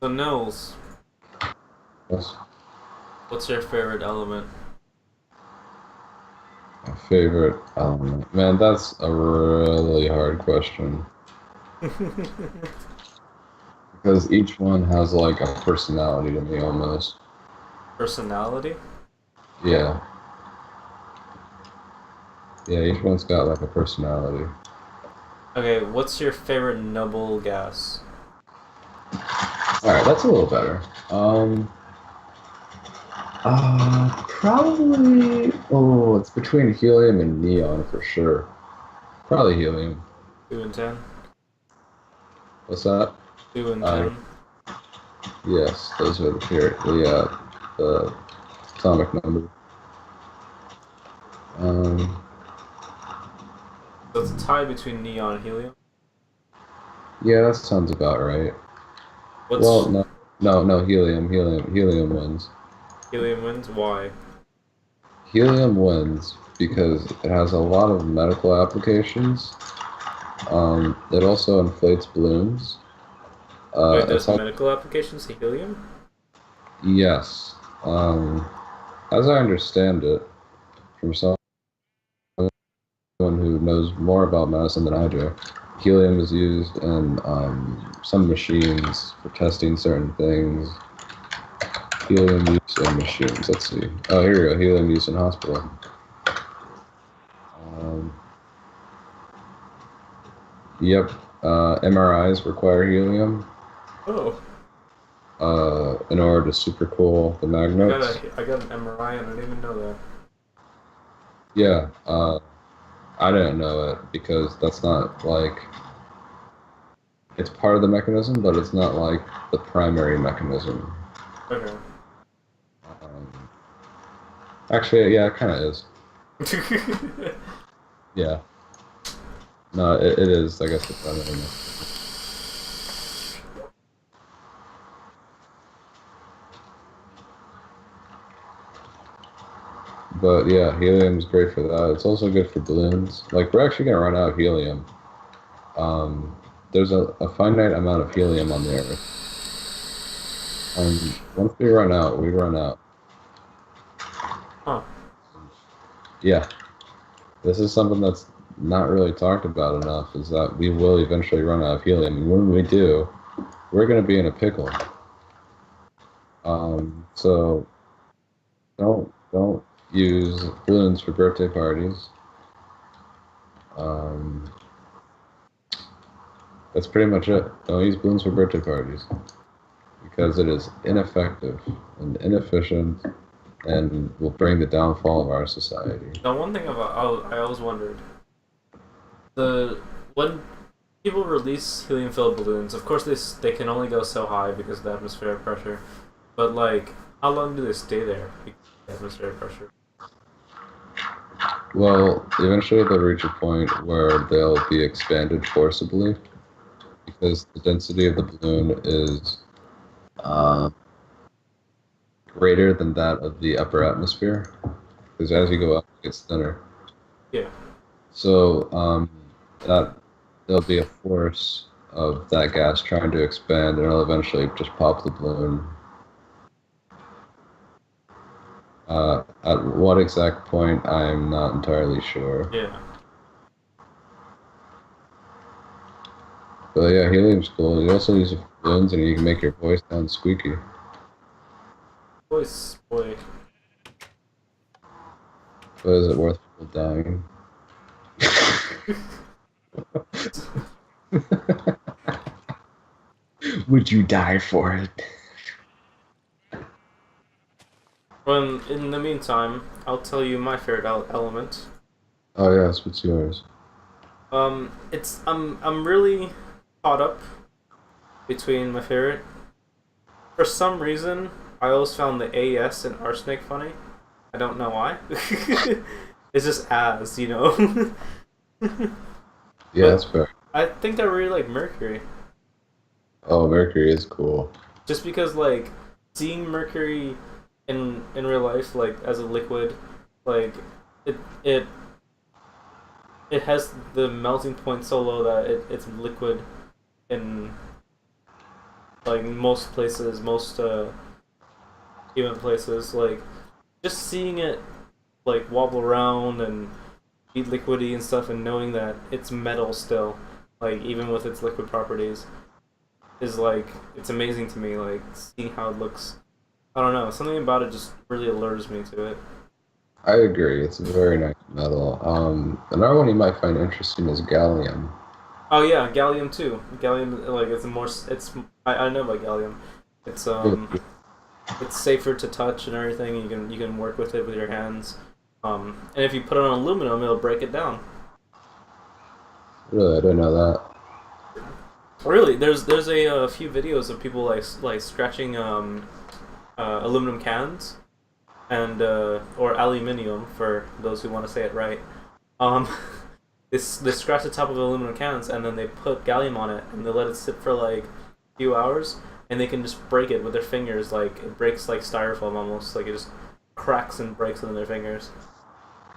So Nils, What's what's your favorite element? my favorite element? Man, that's a really hard question because each one has like a personality to me almost. Personality? Yeah, yeah, each one's got like a personality. Okay, what's your favorite noble gas? All right, that's a little better. Probably. Oh, it's between helium and neon for sure. Probably helium. 2 and 10? What's that? 2 and Uh, 10? yes, those are the atomic number. Um, So it's a tie between neon and helium. yeah, that sounds about right. Well, What's no, helium wins. helium wins? Why? Helium wins because it has a lot of medical applications. It also inflates balloons. Wait, It's there's also, medical applications to helium? yes. Um, as I understand it, from someone who knows more about medicine than I do, helium is used in some machines for testing certain things. Helium use in machines. Let's see. Oh, here we go. Helium use in hospital. Um, Yep. MRIs require helium Oh, in order to supercool the magnets. I got an MRI and I didn't even know that. Yeah, I didn't know it because that's not like it's part of the mechanism, but it's not like the primary mechanism. Okay. Um, Actually, yeah, it kind of is. Yeah, no, it is. I guess the primary mechanism. But yeah, helium is great for that. It's also good for balloons. Like we're actually gonna run out of helium. Um, there's a finite amount of helium on the Earth. Once we run out, we run out. Huh. Yeah, this is something that's not really talked about enough. Is that we will eventually run out of helium, and when we do, we're going to be in a pickle. So don't use balloons for birthday parties. Um, that's pretty much it. Don't use balloons for birthday parties because it is ineffective and inefficient, and will bring the downfall of our society. Now, one thing I always wondered the when people release helium-filled balloons, of course they can only go so high because of the atmospheric pressure. But like, how long do they stay there because of the atmospheric pressure? Well, eventually they'll reach a point where they'll be expanded forcibly because the density of the balloon is uh, greater than that of the upper atmosphere. Because as Okay. you go up, it gets thinner. Yeah. So that there'll be a force of that gas trying to expand, and it'll eventually just pop the balloon. At what exact point, I'm not entirely sure. Yeah. But yeah, helium's cool. You also use it for balloons, and you can make your voice sound squeaky. Boys, boy. But is it worth people dying? Would you die for it? Well, in the meantime, I'll tell you my favorite element. Oh yes, what's yours? It's I'm really caught up between my favorite. For some reason, I always found the AS and arsenic funny. I don't know why. It's just as, you know. Yeah, But that's fair. I think I really like Mercury. Oh, Mercury is cool. Just because like seeing Mercury in real life, like as a liquid, like it it it has the melting point so low that it's liquid and like most places, most human places. Like just seeing it like wobble around and be liquidy and stuff, and knowing that it's metal still, like even with its liquid properties, is like it's amazing to me. Like seeing how it looks. I don't know, something about it just really allures me to it. I agree. It's a very nice metal. Another one you might find interesting is gallium. Oh yeah, gallium too. Gallium, like it's more. It's I know about gallium. It's it's safer to touch and everything. You can work with it with your hands. And if you put it on aluminum, it'll break it down. Really, I didn't know that. Really, there's a few videos of people like scratching aluminum cans and or aluminium for those who want to say it right. Um, they scratch the top of aluminum cans and then they put gallium on it and they let it sit for like a few hours and they can just break it with their fingers. Like it breaks like styrofoam almost. Like it just cracks and breaks within their fingers.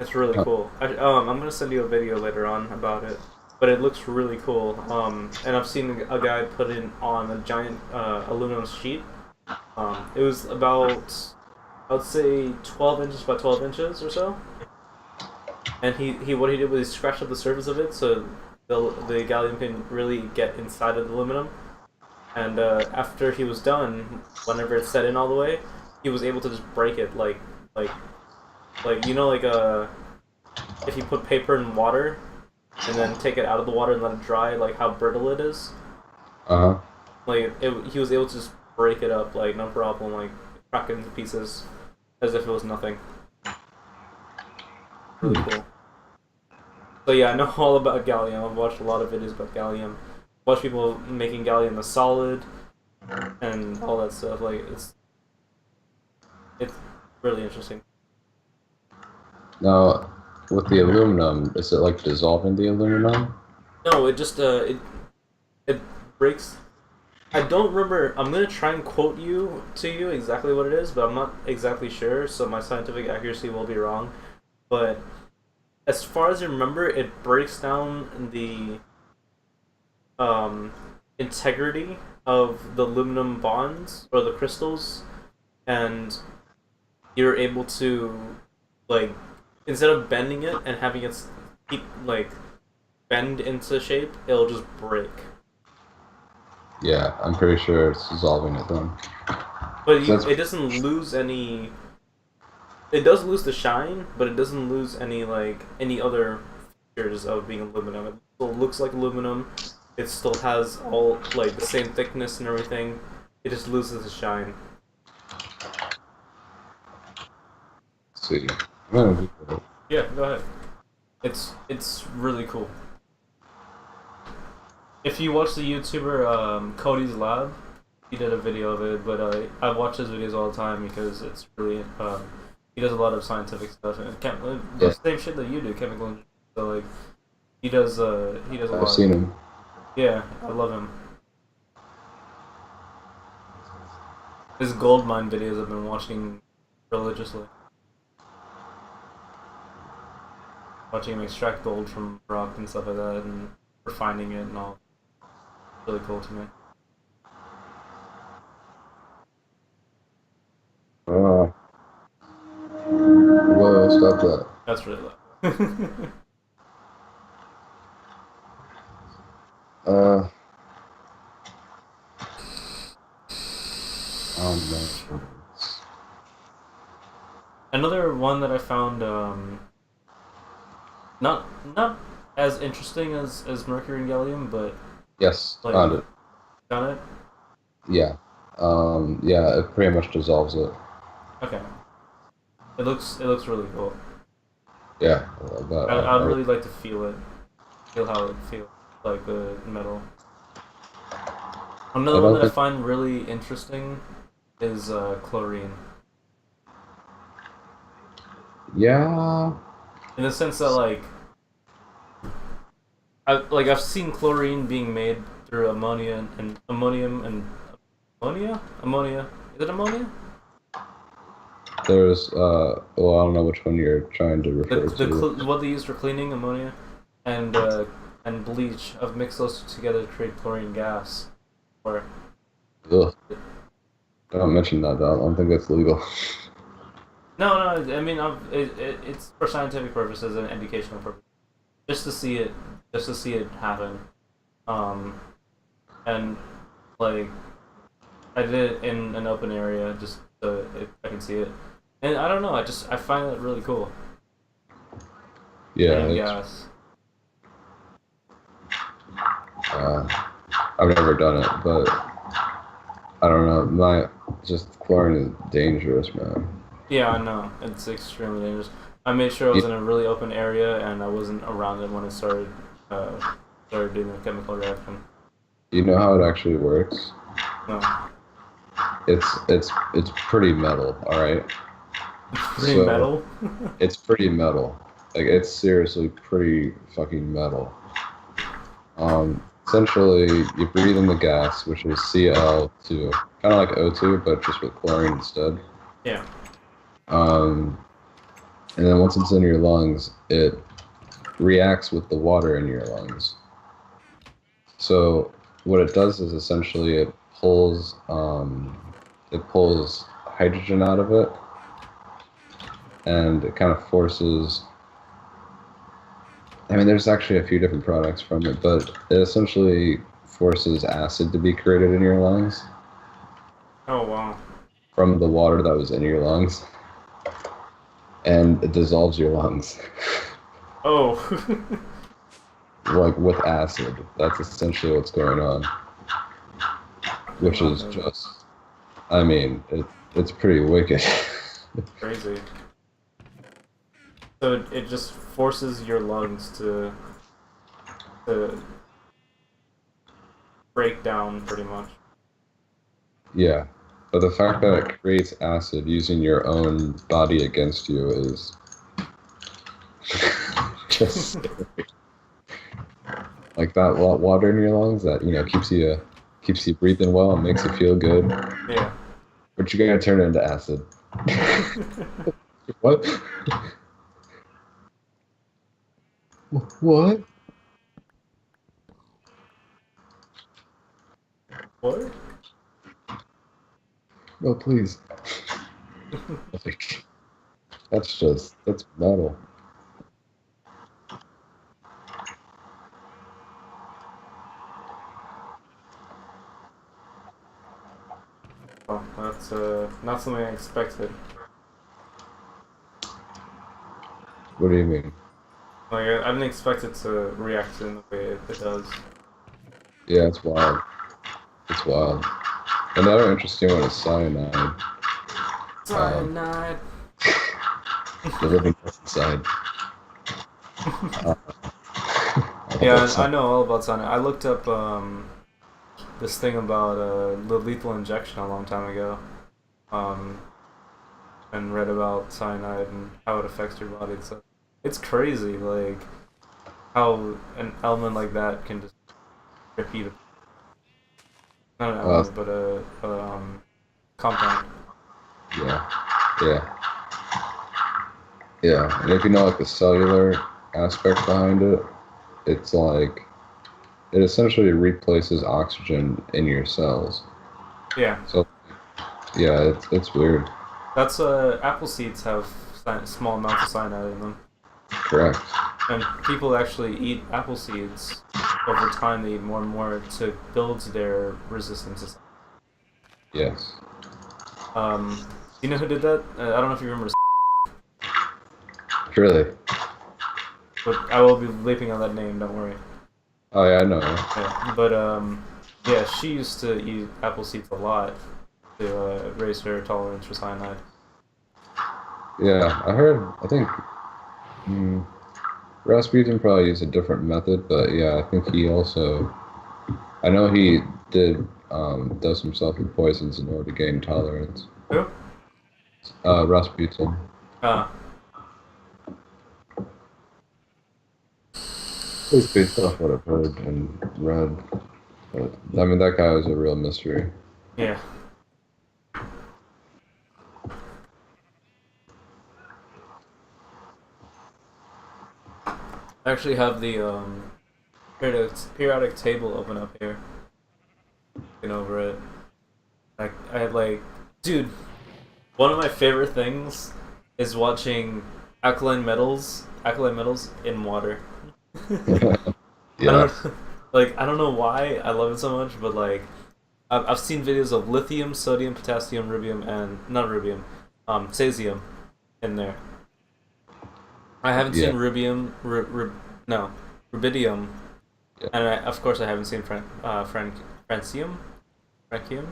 It's really Huh. cool. I'm gonna send you a video later on about it, but it looks really cool. And I've seen a guy put it on a giant aluminum sheet. It was about, I would say, 12 inches by 12 inches or so. And he what he did was he scratched up the surface of it so the gallium can really get inside of the aluminum. And after he was done, whenever it set in all the way, he was able to just break it like like you know like if you put paper in water and then take it out of the water and let it dry, like how brittle it is. Uh huh. Like he was able to just break it up like no problem, like crack it into pieces as if it was nothing. Really cool. So yeah, I know all about gallium. I've watched a lot of videos about gallium. Watched people making gallium a solid and all that stuff. Like it's really interesting. Now, with the aluminum, is it like dissolving the aluminum? No, it just it breaks. I don't remember. I'm gonna try and quote you exactly what it is, but I'm not exactly sure, so my scientific accuracy will be wrong. But as far as I remember, it breaks down the um, integrity of the aluminum bonds or the crystals, and you're able to like instead of bending it and having it keep like bend into shape, it'll just break. Yeah, I'm pretty sure it's dissolving it then. But That's it doesn't lose any. It does lose the shine, but it doesn't lose any like any other features of being aluminum. It still looks like aluminum. It still has all like the same thickness and everything. It just loses the shine. see. I'm gonna Google it. Yeah, go ahead. It's really cool. If you watch the YouTuber Cody's Lab, he did a video of it. But I watch his videos all the time because it's really he does a lot of scientific stuff and the Yeah, same shit that you do, chemical engineering. So like he does a I've lot. seen him. Yeah, I love him. His gold mine videos I've been watching religiously. Watching him extract gold from rock and stuff like that and refining it and all. Really cool to me. Uh, whoa, stop that. That's really loud. Uh, no. Another one that I found not as interesting as Mercury and Gallium, but Yes, like found it. found it. Yeah. Yeah, it pretty much dissolves it. Okay, it looks really cool. Yeah, but I'd really like to feel how it feels like the metal. I Another one don't that I think. find really interesting is chlorine, Yeah, in the sense that I've seen chlorine being made through ammonia and ammonium and ammonia. Is it ammonia? there's well, I don't know which one you're trying to The refer to. what they use for cleaning ammonia and and bleach. I've mixed those two together to create chlorine gas. Or Ugh. Don't mention that, though. I don't think that's legal. No, no. I mean, it's for scientific purposes and educational purposes, just to see it, just to see it happen. Um, and like I did it in an open area, just so I can see it. And I don't know. I find it really cool. Yeah, Breathing it's, gas. uh, I've never done it, but I don't know. Just chlorine is dangerous, man. Yeah, I know. It's extremely dangerous. I made sure I You, was in a really open area and I wasn't around it when it started doing the chemical reaction. you know how it actually works? No. It's pretty metal, all right? Pretty So metal. it's pretty metal. Like it's seriously pretty fucking metal. Essentially, you breathe in the gas, which is Cl2, kind of like O2, but just with chlorine instead. Yeah. Um, and then once it's in your lungs, it reacts with the water in your lungs. So what it does is essentially it pulls hydrogen out of it, and it kind of forces. I mean, there's actually a few different products from it, but it essentially forces acid to be created in your lungs Oh wow. from the water that was in your lungs, and it dissolves your lungs, Oh. like with acid. That's essentially what's going on, I did which not is know that. just, I mean, it's pretty wicked. Crazy. So it just forces your lungs to break down pretty much. Yeah, but the fact that it creates acid using your own body against you is just like that water in your lungs that keeps you breathing well and makes you feel good. Yeah. But you gotta turn it into acid. What? What? What? No, please. Like, that's metal. Oh, that's not something I expected. What do you mean? Like I didn't expect it to react in the way it does. Yeah, it's wild. It's wild. Another interesting one is cyanide. Um, Cyanide. the living inside. I love that Yeah, I song. know all about cyanide. I looked up this thing about the lethal injection a long time ago, um, and read about cyanide and how it affects your body. It's crazy, like how an element like that can just rip you to not an Uh, element, but compound. yeah, yeah, yeah. And if you know like the cellular aspect behind it, it's like it essentially replaces oxygen in your cells. Yeah, So yeah, it's weird. that's apple seeds have small amounts of cyanide in them, Correct. and people actually eat apple seeds over time. They eat more and more to build their resistance to Yes. you know who did that? I don't know if you remember, Really. but I will be leaping on that name. Don't worry. Oh yeah, I know. Yeah, but yeah, she used to eat apple seeds a lot to raise her tolerance for cyanide. Yeah, I heard. I think mm, Rasputin probably used a different method, but yeah, I think he also. I know he did dose himself with poisons in order to gain tolerance. Who? Rasputin. Uh, At least based off what I've heard and read. But I mean, that guy was a real mystery. yeah. I actually have the periodic table open up here. Looking over it. I like, dude. One of my favorite things is watching alkaline metals in water. I Yeah, don't like I don't know why I love it so much, but like I've seen videos of lithium, sodium, potassium, rubium, and not rubium, cesium in there. I haven't yeah, seen no, rubidium, yeah, and of course I haven't seen francium, francium.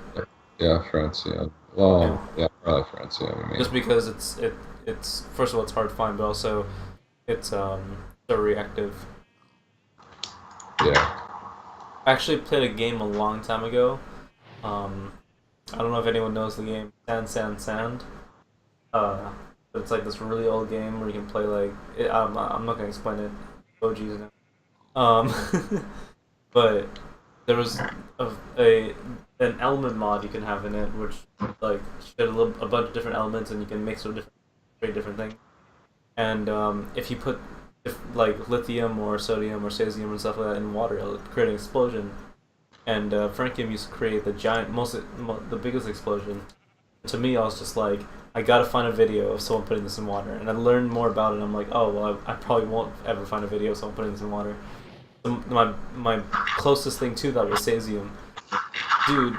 yeah, France, yeah. Yeah, Well, yeah, probably France, yeah, I just mean. because it's first of all it's hard to find, but also it's so reactive. Yeah, I actually played a game a long time ago. Um, I don't know if anyone knows the game Sand. Uh, but it's like this really old game where you can play like I'm not gonna explain it. Oh geez, no. But there was a an element mod you can have in it, which like shit a bunch of different elements, and you can mix with different create different things. And if you put like lithium or sodium or cesium and stuff like that in water, it'll create an explosion. And Frankium used to create the the biggest explosion. To me, I was just like, I gotta find a video of someone putting this in water, and I learned more about it. And I'm like, oh well, I probably won't ever find a video of someone putting this in water. So my closest thing to that was cesium, dude.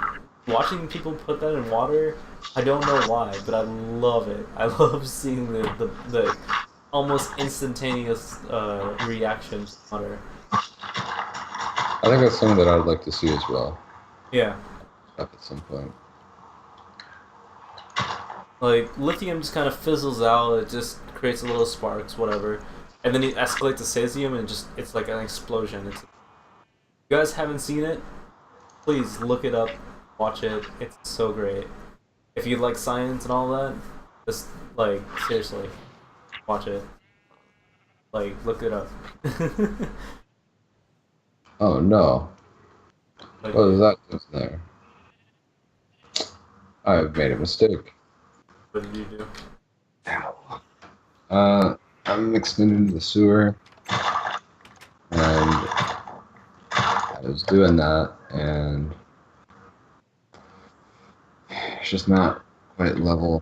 Watching people put that in water, I don't know why, but I love it. I love seeing the almost instantaneous reaction to water. I think that's something that I'd like to see as well, Yeah, at some point. like lithium just kind of fizzles out. It just creates a little sparks, whatever, and then you escalate to cesium, and it's like an explosion. It's, if you guys haven't seen it, please look it up, watch it. It's so great. If you like science and all that, just like seriously, watch it. Like look it up. Oh no, Like what is that just there? I've made a mistake. what did you do? Ow. I'm mixed into the sewer, and I was doing that, and it's just not quite level.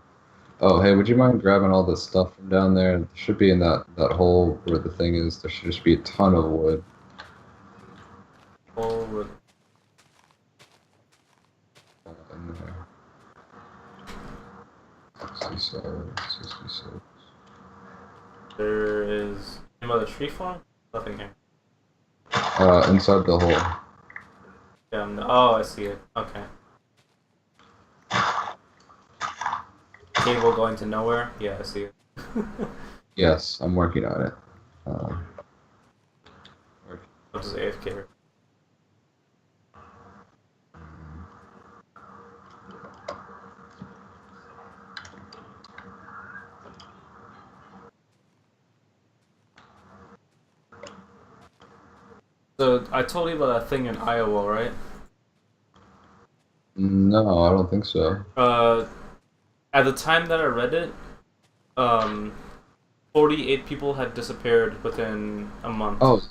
Oh, hey, would you mind grabbing all this stuff from down there? It should be in that hole where the thing is. There should just be a ton of wood Oh, in there. 67, 66. there is any other tree farm? Nothing here. Inside the hole. Yeah. Oh, I see it. Okay. Cable going to nowhere. Yeah, I see it. Yes, I'm working on it. Um, What does AFK? So I told you about that thing in Iowa, right? no, I don't think so. Uh, at the time that I read it, um, 48 people had disappeared within a month. Oh,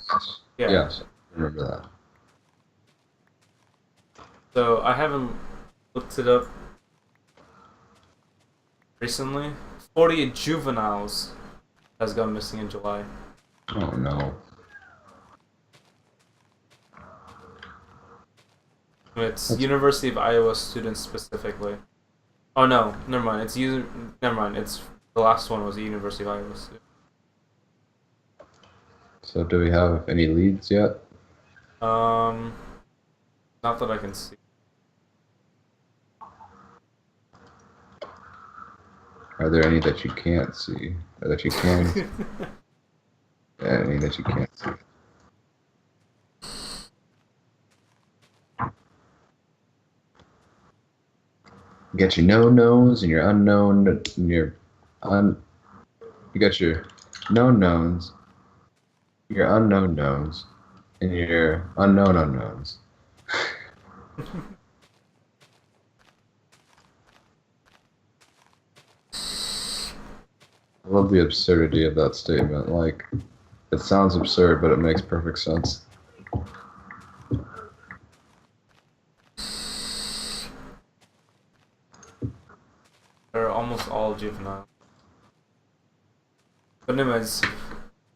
Yeah. yes, I remember that. So I haven't looked it up recently. 48 juveniles has gone missing in July. Oh no. It's That's, University of Iowa students specifically. Oh no, never mind. Never mind. It's the last one was the University of Iowa student. so do we have any leads yet? Um, not that I can see. Are there any that you can't see? Or that you can? Yeah, any that you can't see? You got your known knowns and your unknown and your un. You got your known knowns, your unknown knowns, and your unknown unknowns. I love the absurdity of that statement. Like, it sounds absurd, but it makes perfect sense. They're almost all juvenile. But anyways,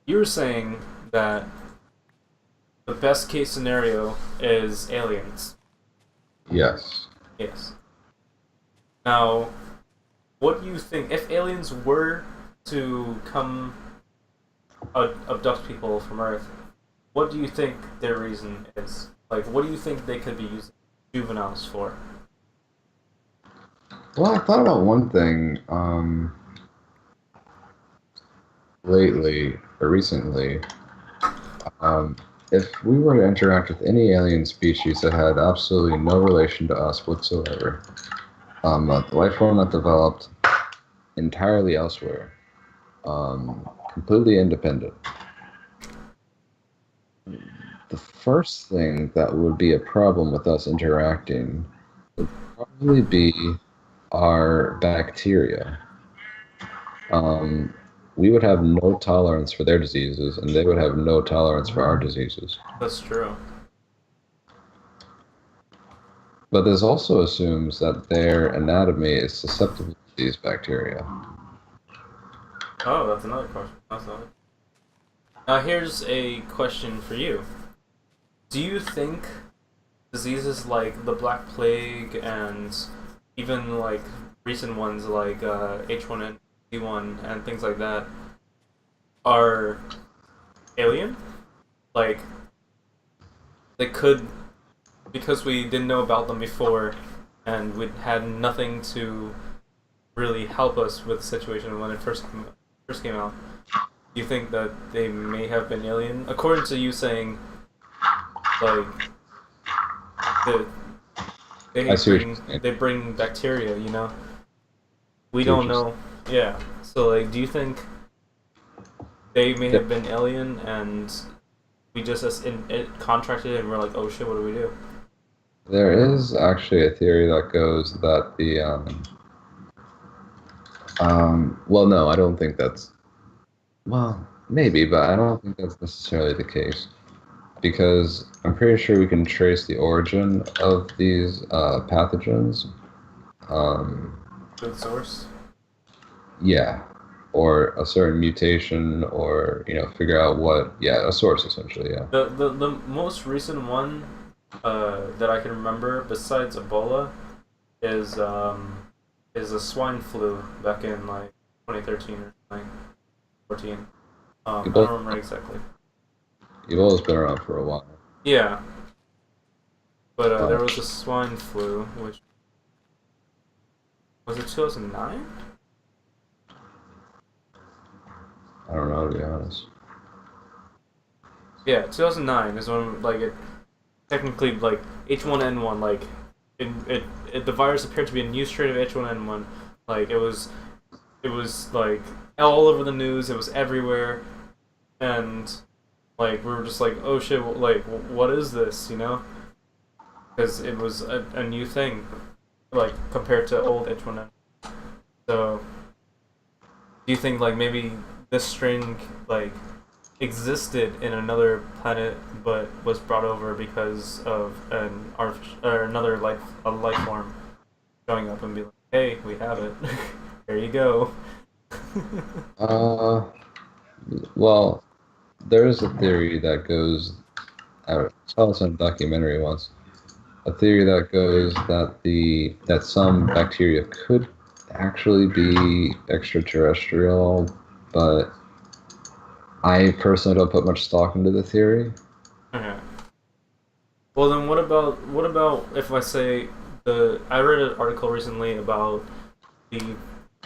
you were saying that the best case scenario is aliens. Yes. Yes. Now, what do you think if aliens were to come abduct people from Earth? What do you think their reason is? Like, what do you think they could be using juveniles for? Well, I thought about one thing lately or recently. Um, if we were to interact with any alien species that had absolutely no relation to us whatsoever, the life form that developed entirely elsewhere, completely independent, the first thing that would be a problem with us interacting would probably be our bacteria. Um, we would have no tolerance for their diseases, and they would have no tolerance for our diseases. That's true. But this also assumes that their anatomy is susceptible to these bacteria. Oh, that's another question. That's not it. Now, here's a question for you. Do you think diseases like the Black Plague and even like recent ones like H1N1 and things like that are alien? Like, they could, because we didn't know about them before and we had nothing to really help us with the situation when it first came out. Do you think that they may have been alien? According to you saying, like, the, I see what you're saying. they bring bacteria, you know? We See what don't you're saying. know. Yeah. So, like, do you think they may Yeah. have been alien and we just it contracted and we're like, oh shit, what do we do? There is actually a theory that goes that well, no, I don't think that's, well, maybe, but I don't think that's necessarily the case. Because I'm pretty sure we can trace the origin of these pathogens. Um, Food source? yeah, or a certain mutation, or figure out what. Yeah, a source essentially. Yeah. The most recent one that I can remember besides Ebola is a swine flu back in like 2013 or something, 14. I don't Ebola, remember exactly. Ebola's been around for a while. Yeah, but there Um, was a swine flu, which was it 2009? I don't know, to be honest. Yeah, 2009 is when like it technically like H1N1 like the virus appeared to be a new strain of H1N1. Like it was like all over the news. It was everywhere, and like we were just like, oh shit, like what is this? You know, because it was a new thing, like compared to old H1N1. So, do you think like maybe this strain like existed in another planet but was brought over because of or another a life form showing up and be like, hey, we have it. There you go. Uh, well, there is a theory that goes. I saw this in a documentary once. A theory that goes that some bacteria could actually be extraterrestrial, but I personally don't put much stock into the theory. Okay. Well then, what about if I say the I read an article recently about the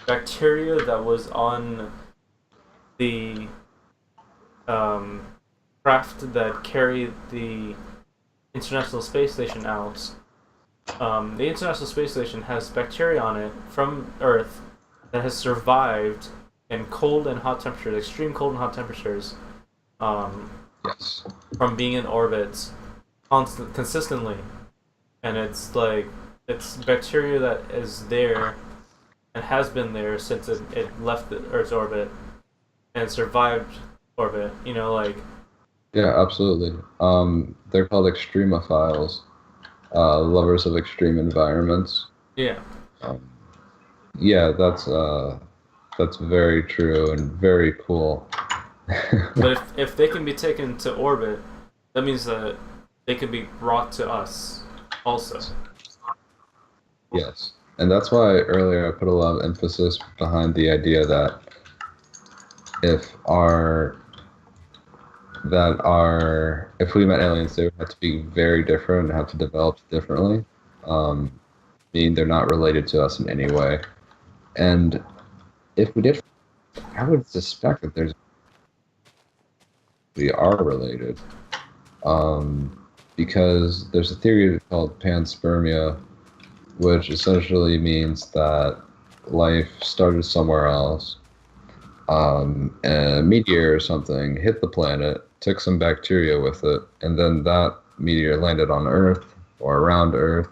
bacteria that was on the um, craft that carried the International Space Station out. The International Space Station has bacteria on it from Earth that has survived in cold and hot temperatures, extreme cold and hot temperatures, um, Yes. from being in orbit consistently. And it's like, it's bacteria that is there and has been there since it left the Earth's orbit and survived orbit. You know, like, Yeah, absolutely. They're called extremophiles, lovers of extreme environments. yeah. Um, Yeah, that's very true and very cool. But if they can be taken to orbit, that means that they can be brought to us also. Yes. And that's why earlier I put a lot of emphasis behind the idea that if our if we met aliens, they would have to be very different and have to develop differently. Um, Meaning they're not related to us in any way. And if we did, I would suspect that we are related. Because there's a theory called Panspermia, which essentially means that life started somewhere else. A meteor or something hit the planet, took some bacteria with it, and then that meteor landed on Earth or around Earth,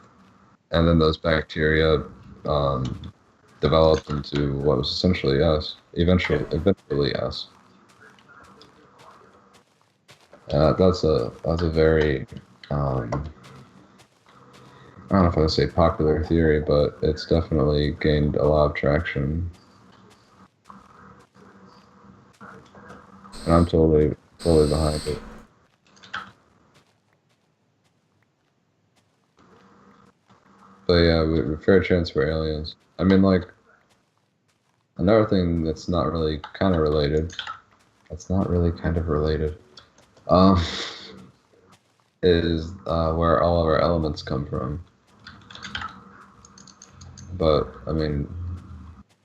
and then those bacteria um, developed into what was essentially us, Yeah. eventually us. That's a very I don't know if I would say popular theory, but it's definitely gained a lot of traction, and I'm totally behind it. But yeah, fair chance for aliens. I mean, like another thing that's not really kind of related. That's not really kind of related. Um, is where all of our elements come from. But I mean,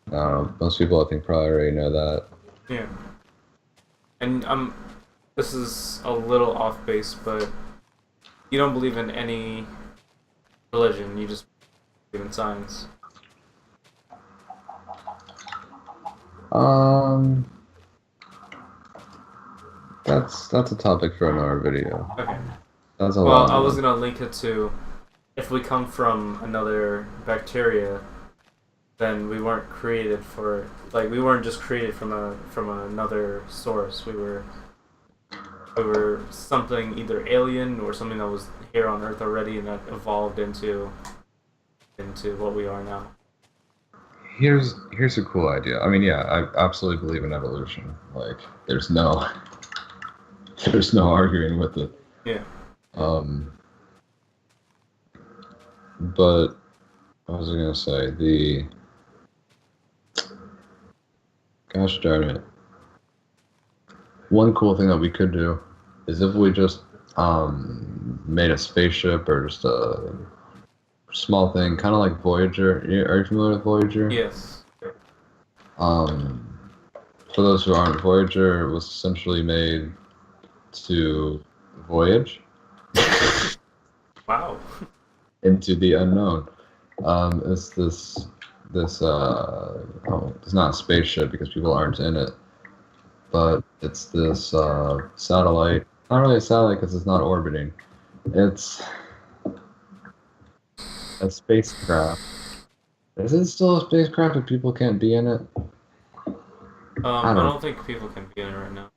I don't know. Most people, I think, probably already know that. Yeah. And this is a little off base, but you don't believe in any religion. You just believe in science. Um, that's a topic for another video. Okay. That's a Well, long I was one. gonna link it to if we come from another bacteria, then we weren't created for like we weren't just created from another source. We were something either alien or something that was here on Earth already and that evolved into what we are now. Here's a cool idea. I mean, yeah, I absolutely believe in evolution. Like, there's no there's no arguing with it. Yeah. Um, but what was I gonna say? The gosh darn it. One cool thing that we could do is if we just made a spaceship or just a small thing, kind of like Voyager. Are you familiar with Voyager? Yes. Um, for those who aren't, Voyager was essentially made to voyage Wow. into the unknown. It's oh, it's not a spaceship because people aren't in it, but it's this satellite. Not really a satellite because it's not orbiting. It's a spacecraft. Is it still a spacecraft if people can't be in it? I I don't. don't think people can be in it right now.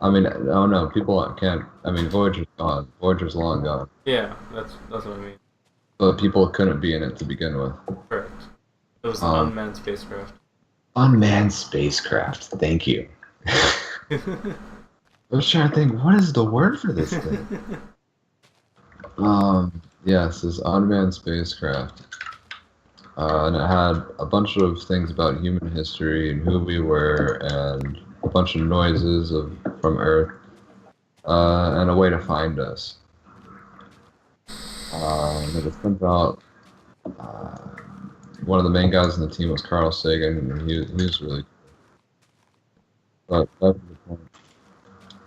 I mean, oh no, people can't. I mean, Voyager's gone. Voyager's long gone. Yeah, that's what I mean. But people couldn't be in it to begin with. Correct. It was an Um, unmanned spacecraft. Unmanned spacecraft. Thank you. I was trying to think, what is the word for this thing? Yes, this unmanned spacecraft. And it had a bunch of things about human history and who we were, and a bunch of noises from Earth, and a way to find us. It turns out uh, one of the main guys in the team was Carl Sagan, and he was really. But that's the point.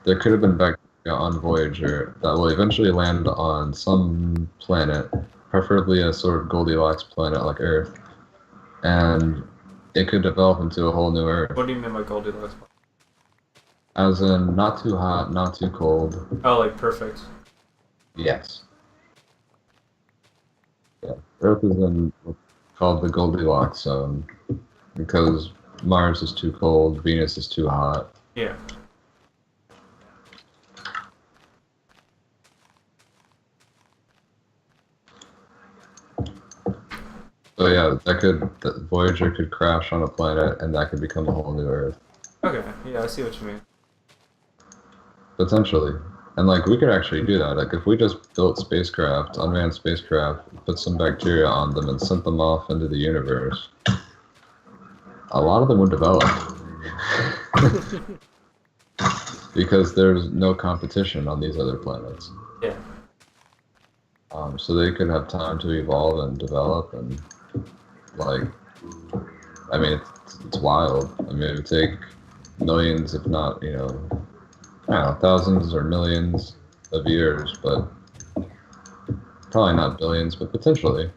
There could have been bacteria on Voyager that will eventually land on some planet, preferably a sort of Goldilocks planet like Earth, and it could develop into a whole new Earth. What do you mean by Goldilocks? As in, not too hot, not too cold. Oh, like perfect. Yes. Yeah. Earth is in what's called the Goldilocks zone because Mars is too cold, Venus is too hot. Yeah. So yeah, the Voyager could crash on a planet, and that could become a whole new Earth. Okay, yeah, I see what you mean. Potentially. And like we could actually do that. Like if we just built spacecraft, unmanned spacecraft, put some bacteria on them and sent them off into the universe, a lot of them would develop. Because there's no competition on these other planets. Yeah. So they could have time to evolve and develop and like I mean it's wild. I mean it would take millions if not, I don't know, thousands or millions of years, but probably not billions, but potentially.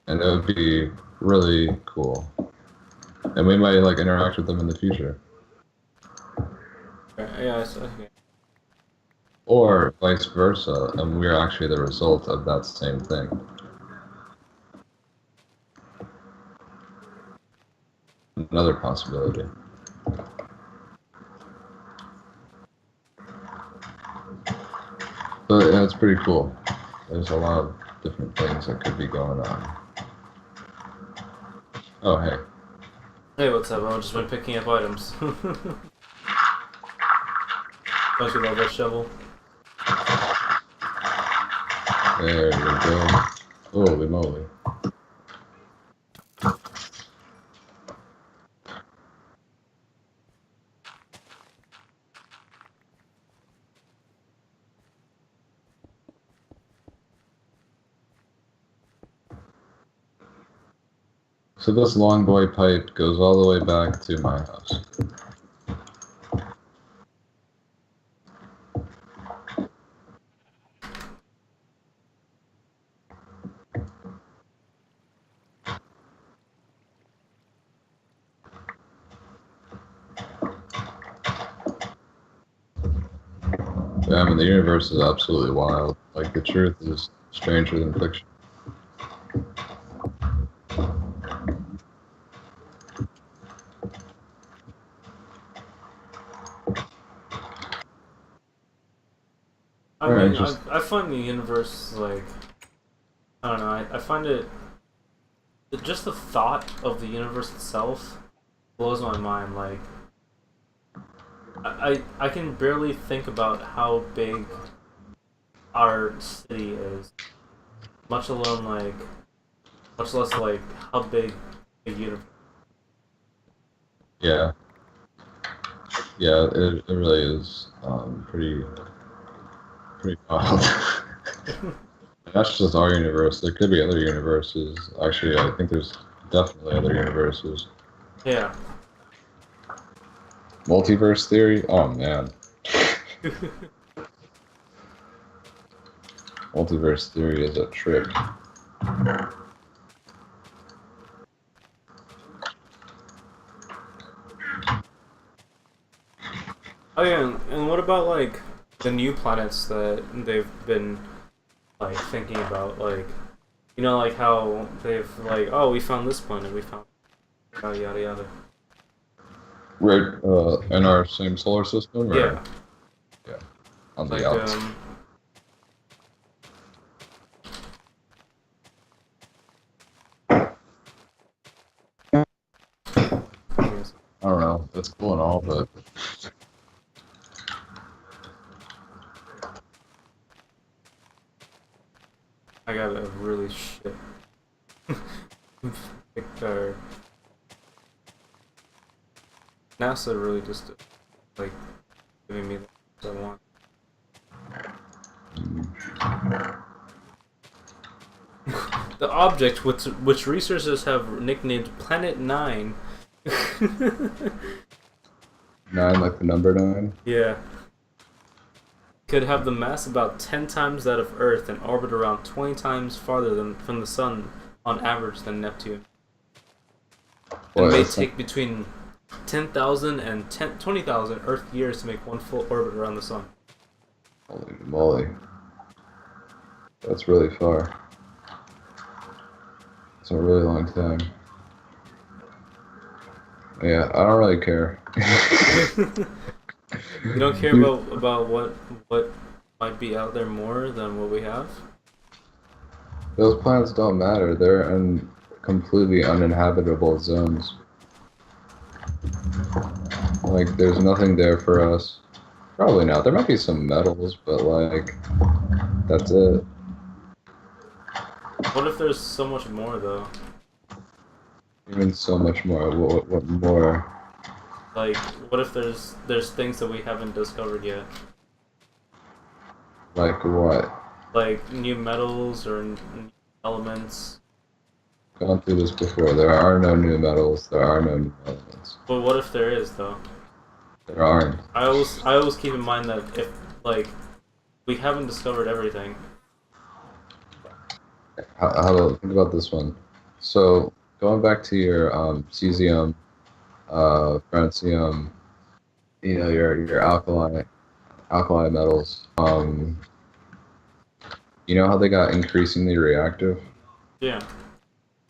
And it would be really cool. And we might like interact with them in the future. Yeah, okay. Or vice versa, and we're actually the result of that same thing. Another possibility. But yeah, it's pretty cool. There's a lot of different things that could be going on. Oh, hey. Hey, what's up? I've just been picking up items. Don't you love that shovel? There we go. Holy moly. So this long boy pipe goes all the way back to my house. Yeah, I mean, the universe is absolutely wild. Like, the truth is stranger than fiction. I Alright, mean, just... I find the universe, like, I don't know, I find it, just the thought of the universe itself blows my mind. Like, I can barely think about how big our city is, much alone, like, much less, like, how big the universe. Yeah. Yeah, it really is pretty wild. That's just our universe. There could be other universes. Actually, I think there's definitely other universes. Yeah. Multiverse theory? Oh, man. Multiverse theory is a trip. Oh yeah, and what about, like, the new planets that they've been, like, thinking about? Like, like how they've, like, oh, we found this planet, we found yada yada yada. Right, in our same solar system? Or? Yeah. Yeah. On the Like, outside. I don't know. That's cool and all, but I got a really shit picture. NASA really just, like, giving me what I want. The object, which researchers have nicknamed Planet 9. 9, like the number 9? Yeah. Could have the mass about 10 times that of Earth and orbit around 20 times farther from the Sun on average than Neptune. It may take between 10,000 and 20,000 Earth years to make one full orbit around the Sun. Holy moly. That's really far. It's a really long time. Yeah, I don't really care. You don't care about what might be out there more than what we have? Those planets don't matter. They're in completely uninhabitable zones. Like, there's nothing there for us. Probably not. There might be some metals, but like, that's it. What if there's so much more though? Even so much more. What more? Like, what if there's things that we haven't discovered yet? Like what? Like new metals or new elements. Gone through this before. There are no new metals. There are no new elements. But what if there is though? There aren't. I always keep in mind that if like we haven't discovered everything. How about think about this one? So going back to your cesium, francium, your alkali metals. You know how they got increasingly reactive? Yeah.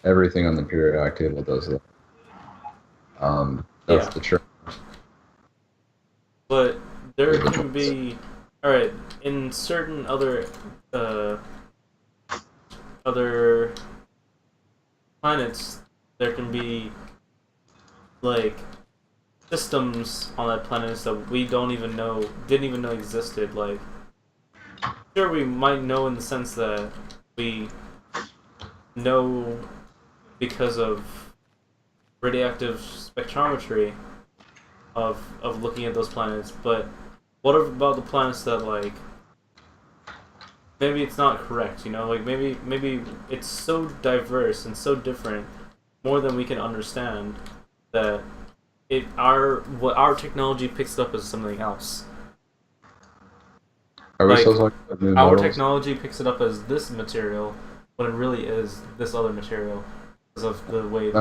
Everything on the periodic table does that. That's Yeah. the trick. But there can be, all right, in certain uh other planets, there can be like systems on that planet that we don't even know, didn't even know existed. Like, sure, we might know in the sense that we know because of radioactive spectrometry of looking at those planets, but what about the planets that like maybe it's not correct, you know? Like maybe it's so diverse and so different, more than we can understand, that what our technology picks it up as something else. Are we Like still talking about new our metals? technology picks it up as this material when it really is this other material because of the way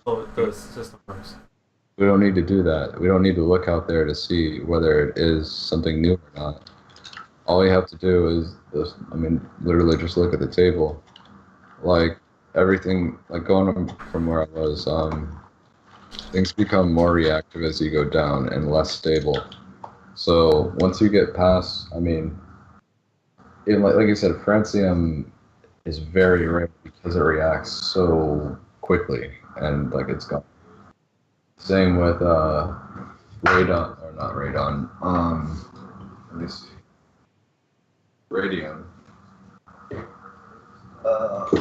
No, the system works. we don't need to do that. We don't need to look out there to see whether it is something new or not. All you have to do is just, I mean, literally just look at the table. Like everything, like going from where I was, things become more reactive as you go down and less stable. So once you get past, I mean, like you said, francium is very rare because it reacts so quickly and like it's gone. Same with radon, or not radon. Let me see, radium.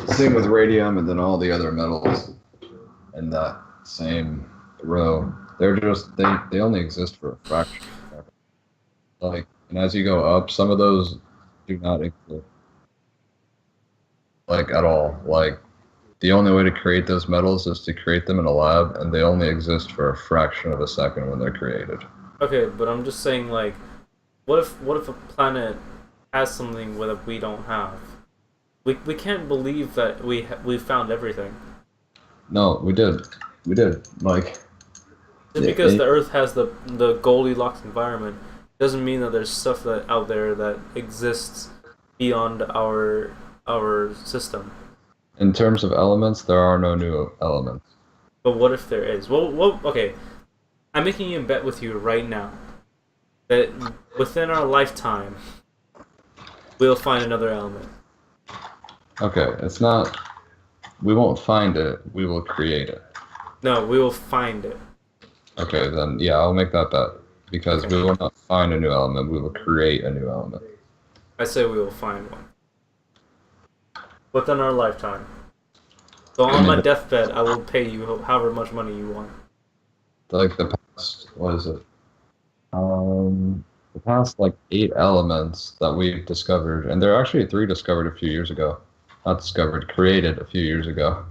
Same with radium, and then all the other metals in that same row. They're just they only exist for a fraction. Like, and as you go up, some of those do not exist like at all. Like the only way to create those metals is to create them in a lab, and they only exist for a fraction of a second when they're created. Okay, but I'm just saying, like, what if a planet has something that we don't have? We can't believe that we found everything. No, we did. Like, Just yeah, because the Earth has the Goldilocks environment doesn't mean that there's stuff that out there that exists beyond our system. in terms of elements, there are no new elements. But what if there is? Well, okay. I'm making a bet with you right now that within our lifetime we'll find another element. Okay, it's not. We won't find it. We will create it. No, we will find it. Okay, then yeah, I'll make that bet because Okay. we will not find a new element. We will create a new element. I say we will find one within our lifetime. So I on my mean, deathbed, I will pay you however much money you want. like the past, what is it? The past like 8 elements that we've discovered, and there are actually 3 discovered a few years ago. Not discovered, created a few years ago.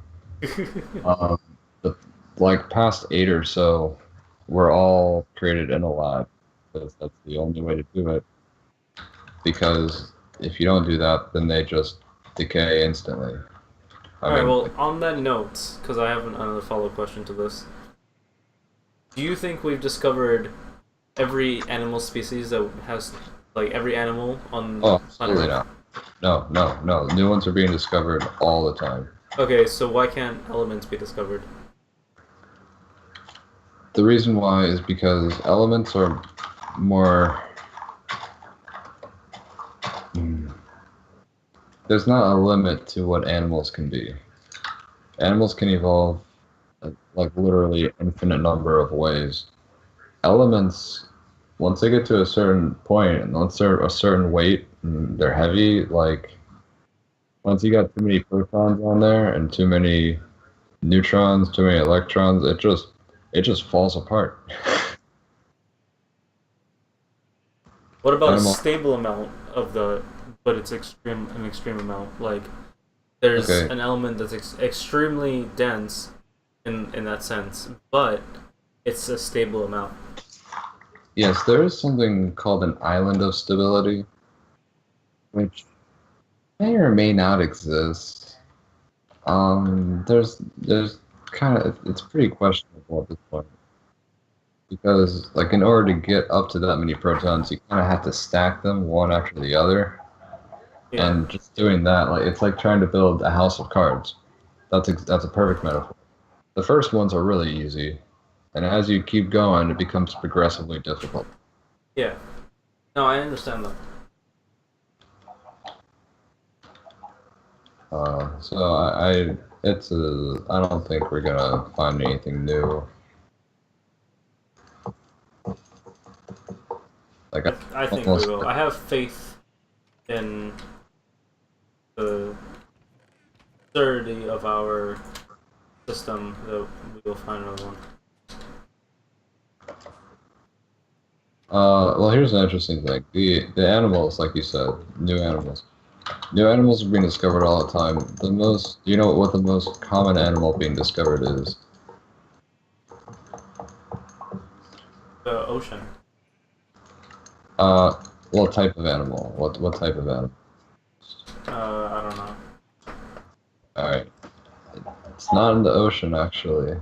Um, the like past 8 or so were all created in a lab because that's the only way to do it. Because if you don't do that, then they just decay instantly. I All right. mean, Well, like, on that note, because I have another follow-up question to this, do you think we've discovered every animal species that has like every animal on oh, planet absolutely Earth? not. No, no, no. New ones are being discovered all the time. Okay, so why can't elements be discovered? The reason why is because elements are more. Hmm, there's not a limit to what animals can be. Animals can evolve like literally infinite number of ways. Elements, once they get to a certain point and once they're a certain weight and they're heavy, like once you got too many protons on there and too many neutrons, too many electrons, it just falls apart. What about a Animal. stable amount of the, but it's an extreme amount? Like there's Okay. an element that's extremely dense in that sense, but it's a stable amount. Yes, there is something called an island of stability, which may or may not exist. There's kind of it's pretty questionable at this point because like in order to get up to that many protons, you kind of have to stack them one after the other, Yeah, and just doing that, like it's like trying to build a house of cards. That's a perfect metaphor. The first ones are really easy, and as you keep going, it becomes progressively difficult. yeah. No, I understand that. So I don't think we're gonna find anything new. Like I think we almost, will. I have faith in the absurdity of our system that we will find another one. well, here's an interesting thing. The animals, like you said, new animals. New animals are being discovered all the time. Do you know what the most common animal being discovered is? The ocean. Uh, what type of animal? What type of animal? I don't know. All right, it's not in the ocean actually.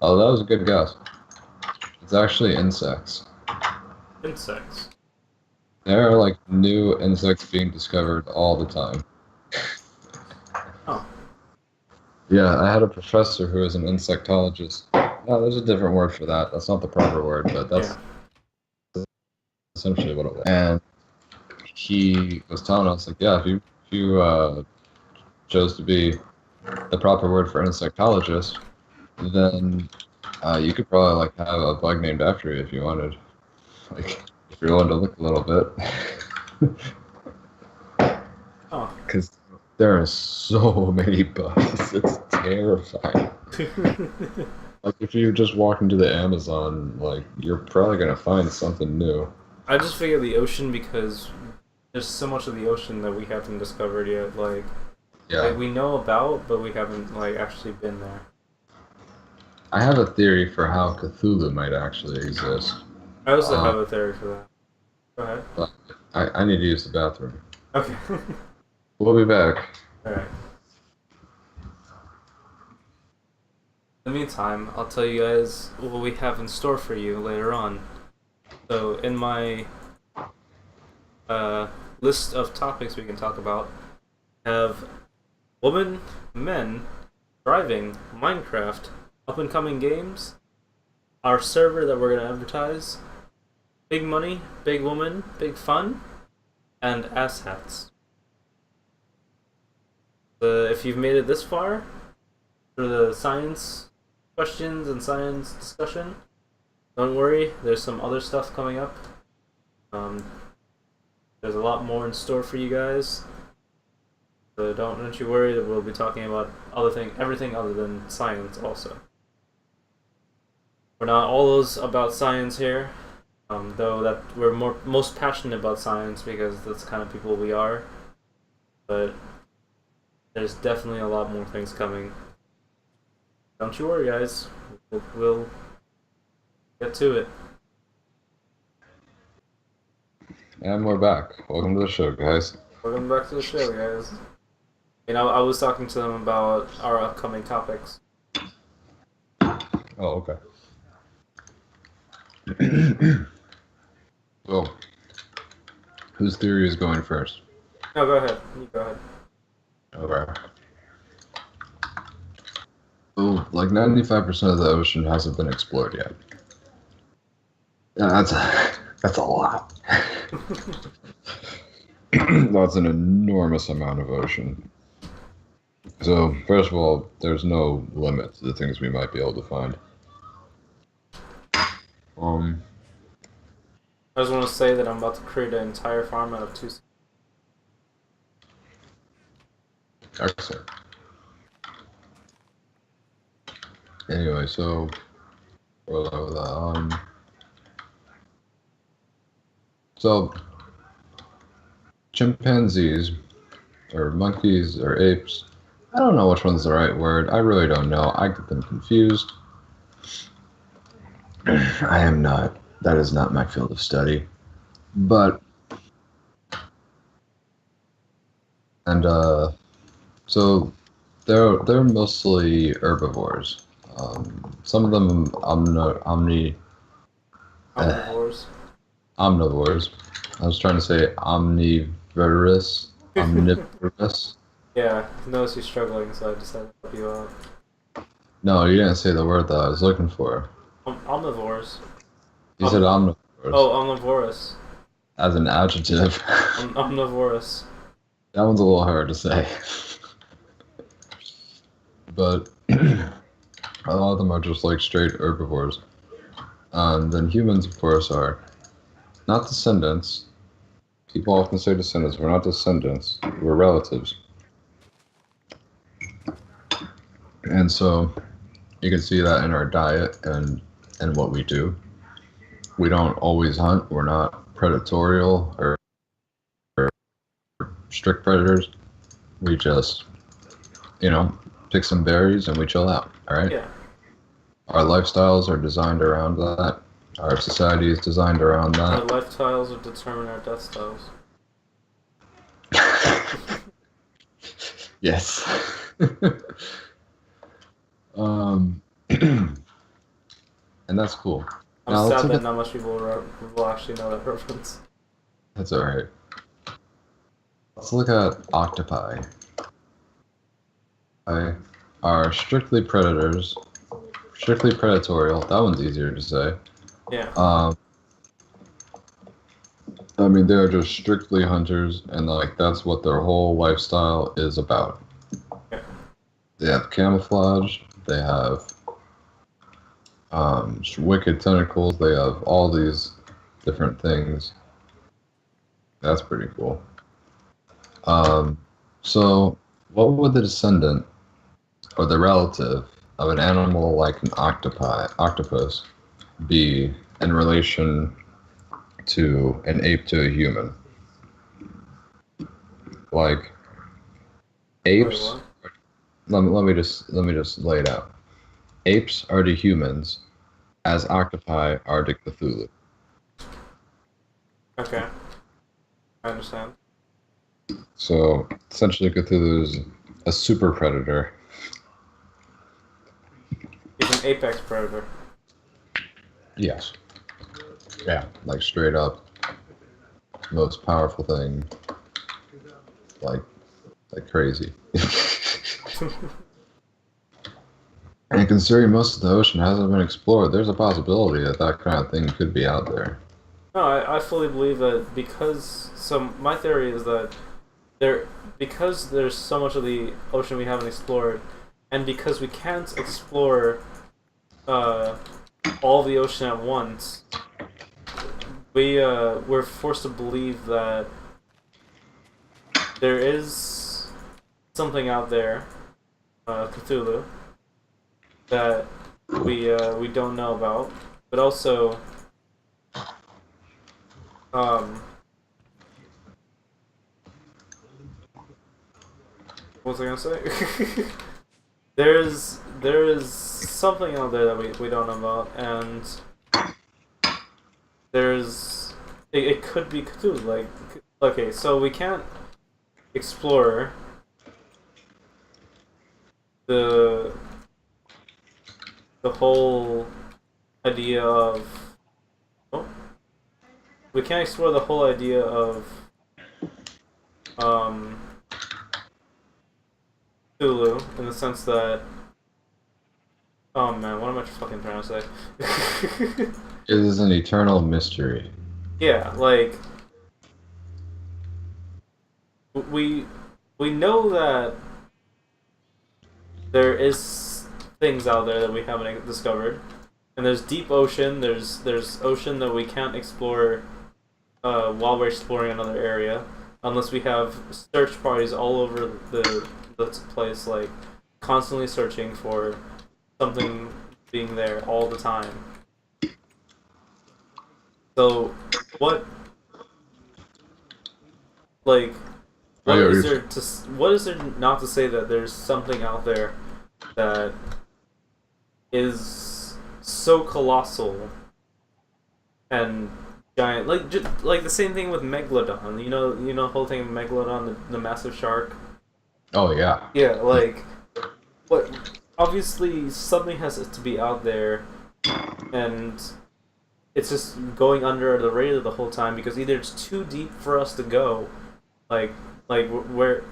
Oh, that was a good guess. It's actually insects. Insects. There are like new insects being discovered all the time. Oh, Yeah, I had a professor who was an insectologist. No, there's a different word for that. That's not the proper word, but yeah. that's essentially what it was. And he was telling us like, yeah, if you chose to be the proper word for insectologist, then you could probably like have a bug named after you if you wanted. Like, if you're willing to look a little bit. Oh. Because there are so many bugs. It's terrifying. Like if you just walk into the Amazon, like you're probably gonna find something new. I just figure the ocean because there's so much of the ocean that we haven't discovered yet. Like Yeah. we know about, but we haven't like actually been there. I have a theory for how Cthulhu might actually exist. I also Uh, have a theory for that. Go ahead. but I need to use the bathroom. Okay. We'll be back. All right. In the meantime, I'll tell you guys what we have in store for you later on. So, in my list of topics we can talk about, I have women, men, driving, Minecraft, up and coming games, our server that we're gonna advertise, big money, big woman, big fun, and ass hats. If you've made it this far for the science questions and science discussion, don't worry. There's some other stuff coming up. Um, there's a lot more in store for you guys. So don't you worry that we'll be talking about everything other than science also. We're not always about science here, though that we're most passionate about science because that's the kind of people we are. But there's definitely a lot more things coming. Don't you worry, guys. We'll get to it. And we're back. Welcome to the show, guys. Welcome back to the show, guys. I was talking to them about our upcoming topics. Oh, okay. So, whose theory is going first? No, go ahead. You go ahead. Okay. Oh, like 95% of the ocean hasn't been explored yet. Yeah, that's a lot. That's an enormous amount of ocean. So, first of all, there's no limit to the things we might be able to find. Um, I just want to say that I'm about to create an entire farm out of two. excellent. Anyway, so, so chimpanzees or monkeys or apes. I don't know which one's the right word. I really don't know. I get them confused. I am not. That is not my field of study. But and so they're mostly herbivores. Some of them Omnivores. omnivores. I was trying to say omnivorous. Omnivorous. Yeah, I noticed you struggling, so I decided to help you out. No, you didn't say the word that I was looking for. Omnivores. You said omnivores Oh, omnivorous. as an adjective. Omnivorous. That one's a little hard to say. But a lot of them are just like straight herbivores. And then humans, of course, are not descendants. People often say descendants. We're not descendants. We're relatives. And so you can see that in our diet and what we do. We don't always hunt. We're not predatorial or strict predators. We just, pick some berries and we chill out. All right. Yeah. Our lifestyles are designed around that. Our society is designed around Our that. lifestyles will determine our death styles. Yes. And that's cool. I'm Now, sad that not much people will actually know that reference. That's all right. Let's look at octopi. They are strictly predators, strictly predatorial. That one's easier to say. Yeah. I mean, they're just strictly hunters, and that's what their whole lifestyle is about. Yeah. They have camouflage. They have wicked tentacles. They have all these different things. That's pretty cool. So what would the descendant or the relative of an animal like an octopus, be in relation to an ape to a human? Like apes. Wait, Let me just lay it out. Apes are to humans as octopi are to Cthulhu. okay. I understand. So essentially, Cthulhu is a super predator. He's an apex predator. Yes. Yeah. Like straight up, most powerful thing. Like crazy. And considering most of the ocean hasn't been explored, there's a possibility that that kind of thing could be out there. No, I fully believe that my theory is that because there's so much of the ocean we haven't explored, and because we can't explore all the ocean at once, we're forced to believe that there is something out there, Cthulhu, that we don't know about, but also what was I gonna say? there is something out there that we don't know about, and it could be Cthulhu. Like, okay, so we can't explore the whole idea of we can't explore the whole idea of Cthulhu in the sense that oh man, what am I fucking trying to say? It is an eternal mystery. Yeah, like we we know that there is things out there that we haven't discovered, and there's deep ocean. There's ocean that we can't explore while we're exploring another area, unless we have search parties all over the place, like constantly searching for something being there all the time. So, what like Oh, what yeah, is there to what is there not to say that there's something out there that is so colossal and giant, like just, like the same thing with megalodon. The whole thing of megalodon, the massive shark. oh yeah. Yeah, like what? Obviously, something has to be out there, and it's just going under the radar the whole time because either it's too deep for us to go, like where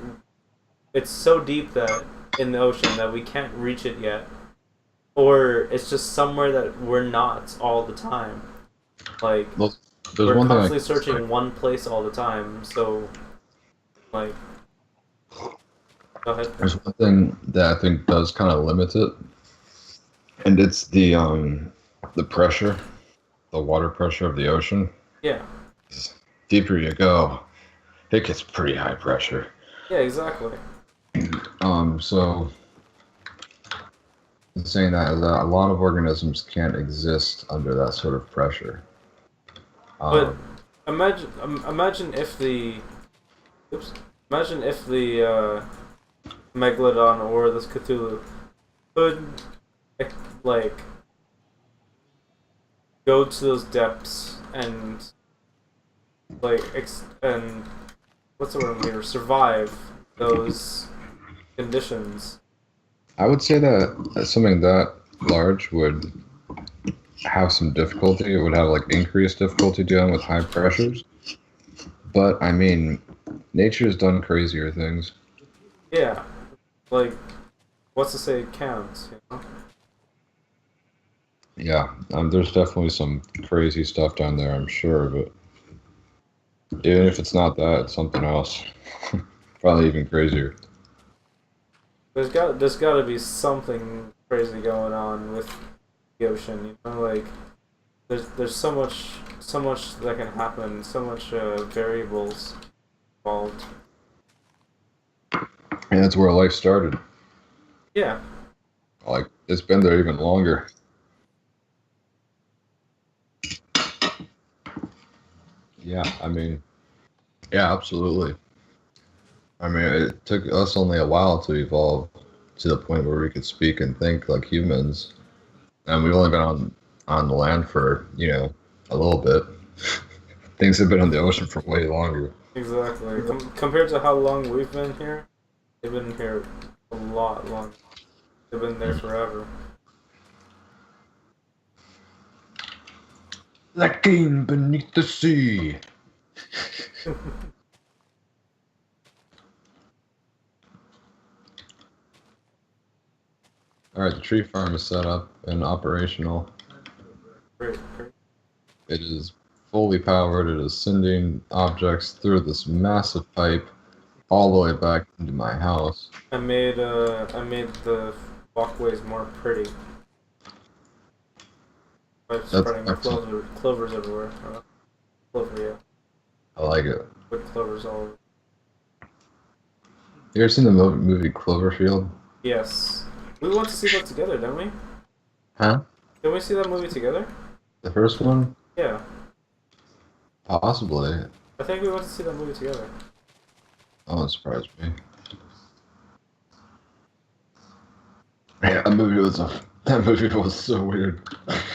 it's so deep that in the ocean that we can't reach it yet, or it's just somewhere that we're not all the time. Like Well, there's we're one thing I constantly can say. searching one place all the time. So like, go ahead. There's one thing that I think does kind of limit it, and it's the pressure, the water pressure of the ocean. Yeah. Deeper you go, it gets pretty high pressure. Yeah. Exactly. So saying that is that a lot of organisms can't exist under that sort of pressure. But Um, imagine if the oops, imagine if the megalodon or this Cthulhu could like go to those depths and and what's the word I'm here, survive those conditions. I would say that something that large would have some difficulty. It would have like increased difficulty dealing with high pressures. But I mean, nature's done crazier things. Yeah, like what's to say it counts? You know? Yeah, there's definitely some crazy stuff down there, I'm sure. But even if it's not that, it's something else. Probably even crazier. There's got to be something crazy going on with the ocean. Like there's so much that can happen, so much variables involved. And that's where life started. Yeah, Like it's been there even longer. Yeah, I mean, yeah, absolutely. I mean, it took us only a while to evolve to the point where we could speak and think like humans, and we've only been on the land for a little bit. Things have been on the ocean for way longer. exactly. Compared to how long we've been here, they've been here a lot longer. They've been there forever. That game beneath the sea. All right, the tree farm is set up and operational. Great, great. It is fully powered. It is sending objects through this massive pipe all the way back into my house. I made the walkways more pretty by That's spreading excellent. clovers everywhere. Clover, yeah, I like it. wood clovers all over. You ever seen the movie Cloverfield? Yes, we went to see that together, didn't we? Huh? Didn't we see that movie together? The first one? Yeah, Possibly. I think we went to see that movie together. Oh, that surprised me. Yeah, that movie was so weird.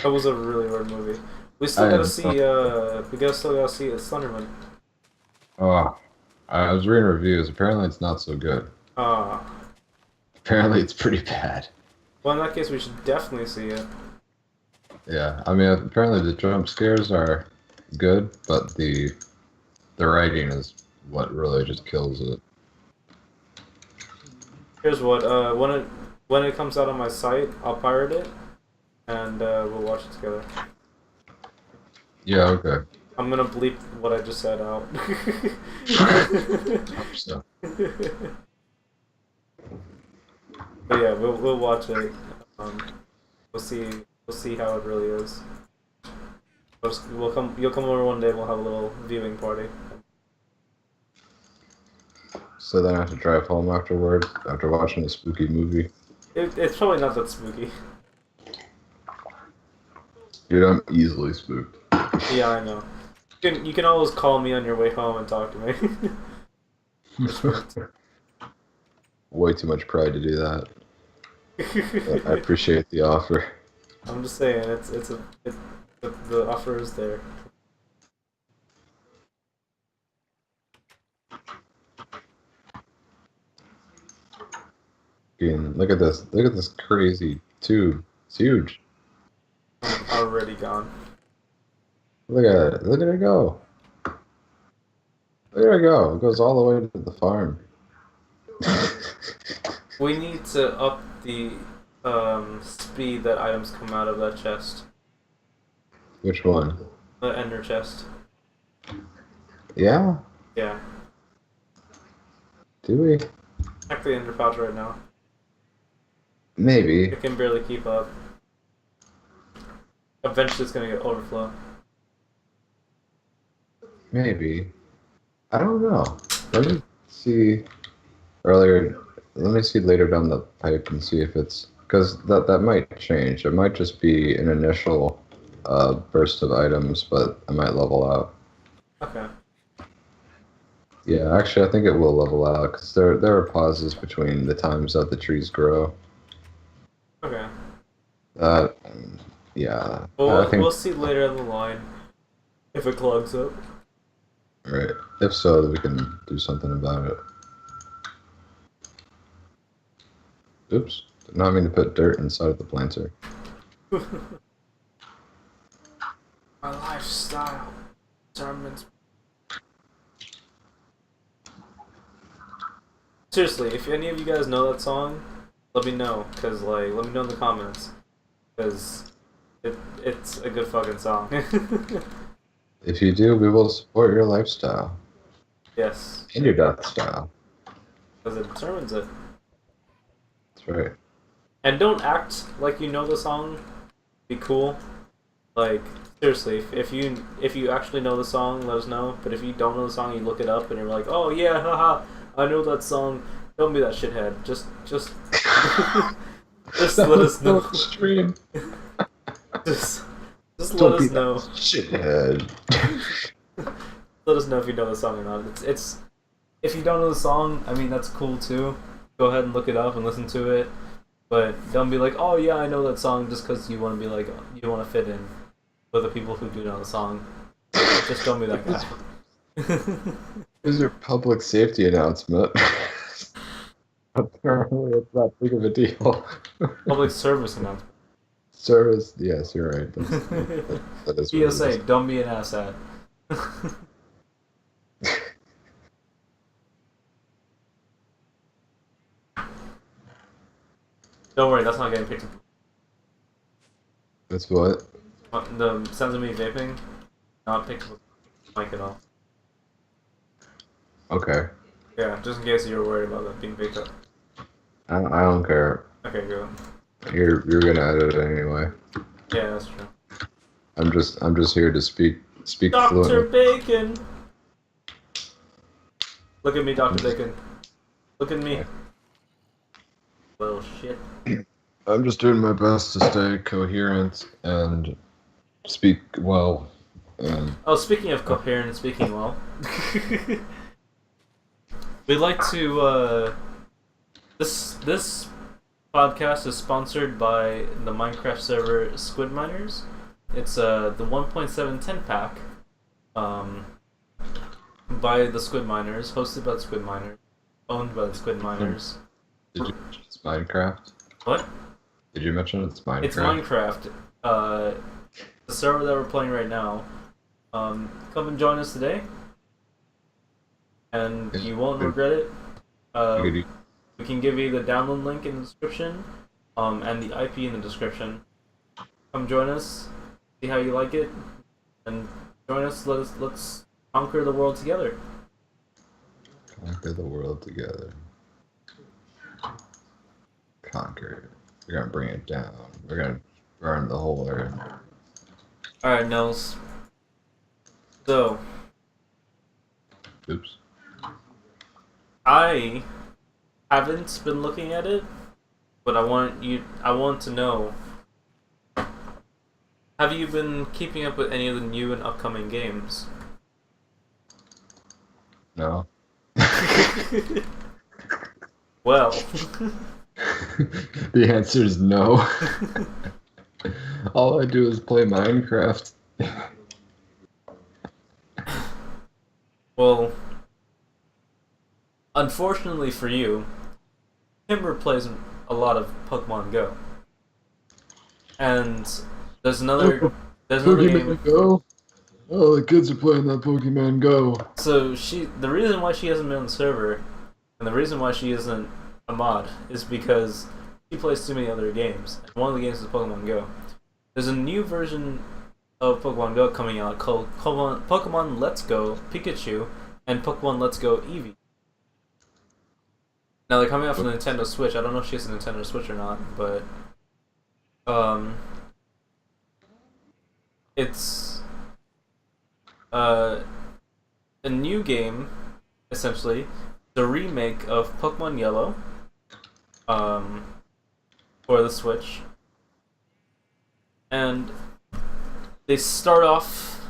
That was a really weird movie. We still I gotta had see. We still gotta see Slenderman. oh, I was reading reviews. Apparently, it's not so good. Ah, Apparently, it's pretty bad. well, in that case, we should definitely see it. Yeah, I mean, apparently the jump scares are good, but the writing is what really just kills it. Here's what. When it comes out on my site, I'll pirate it, and we'll watch it together. Yeah, okay. I'm gonna bleep what I just said out. So, But yeah, we'll watch it. Um, we'll see how it really is. We'll come. You'll come over one day. We'll have a little viewing party. so then I have to drive home afterward after watching a spooky movie. It's probably not that spooky. Dude, I'm easily spooked. Yeah, I know. You can always call me on your way home and talk to me. Way too much pride to do that. I appreciate the offer. I'm just saying, the offer is there. Fucking, look at this. Look at this crazy tube. It's huge. I'm already gone. Look at it. Look at it go. There it go. It goes all the way to the farm. We need to up the speed that items come out of that chest. Which one? The ender chest. Yeah? Yeah. Do we? Check the ender pouch right now. Maybe. It can barely keep up. Eventually it's gonna get overflow. Maybe. I don't know. Let me see earlier. Let me see later down the pipe and see if it's because that might change. It might just be an initial burst of items, but I might level out. Okay. Yeah, actually, I think it will level out because there are pauses between the times that the trees grow. Okay. Uh, yeah, Well, I think we'll see later in the line if it clogs up. right. If so, then we can do something about it. Oops, did not mean to put dirt inside of the planter. My lifestyle determines. Seriously, if any of you guys know that song, let me know. Cause like, let me know in the comments. Cause it's a good fucking song. If you do, we will support your lifestyle Yes, and your death style. because it determines it. That's right. And don't act like you know the song. Be cool. Like seriously, if you actually know the song, let us know. But if you don't know the song, you look it up and you're like, oh yeah, haha, I know that song. Don't be that shithead. Just just let us know. Extreme. Just Don't let be us know. that shithead. Let us know if you know the song or not. It's if you don't know the song, I mean that's cool too. Go ahead and look it up and listen to it. But don't be like, oh yeah, I know that song, just because you want to be like you want to fit in with the people who do know the song. Just don't be that guy. Here's your public safety announcement. Apparently, it's not big of a deal. Public service announcement. Service, yes, you're right. That is what it PSA: is. don't be an asshat. Don't worry, that's not getting picked That's what? up. The sounds of me vaping, not picked up mic at all. Okay. Yeah, just in case you were worried about that being picked up. I don't care. Okay, good. You're gonna edit it anyway. Yeah, that's true. I'm just here to speak Dr. fluently. Bacon! Look at me, Dr. Bacon. Look at me. Little shit. I'm just doing my best to stay coherent and speak well. And Oh, speaking of coherent and speaking well, we'd like to, this podcast is sponsored by the Minecraft server Squid Miners. It's, the 1.710 pack, by the Squid Miners, hosted by the Squid Miners, owned by the Squid Miners. did you mention it's Minecraft? What? Did you mention it's Minecraft? It's Minecraft. The server that we're playing right now. Come and join us today, and you won't regret it. We can give you the download link in the description, and the IP in the description. Come join us, see how you like it, and Join us. Let's conquer the world together. Conquer the world together. Conquer it. We're gonna bring it down. We're gonna burn the whole earth. All right, Nels. So Oops. I haven't been looking at it, but I want to know. Have you been keeping up with any of the new and upcoming games? No. Well, The answer is no. All I do is play Minecraft. well, unfortunately for you, Kimber plays a lot of Pokemon Go, and there's another game. Go. Oh, the kids are playing that Pokemon Go. So the reason why she hasn't been on the server, and the reason why she isn't a mod, is because she plays too many other games. And one of the games is Pokemon Go. There's a new version of Pokemon Go coming out called Pokemon Let's Go Pikachu and Pokemon Let's Go Eevee. Now they're coming out for the Nintendo Switch. I don't know if she has a Nintendo Switch or not, but it's a new game, essentially, the remake of Pokemon Yellow, for the Switch, and they start off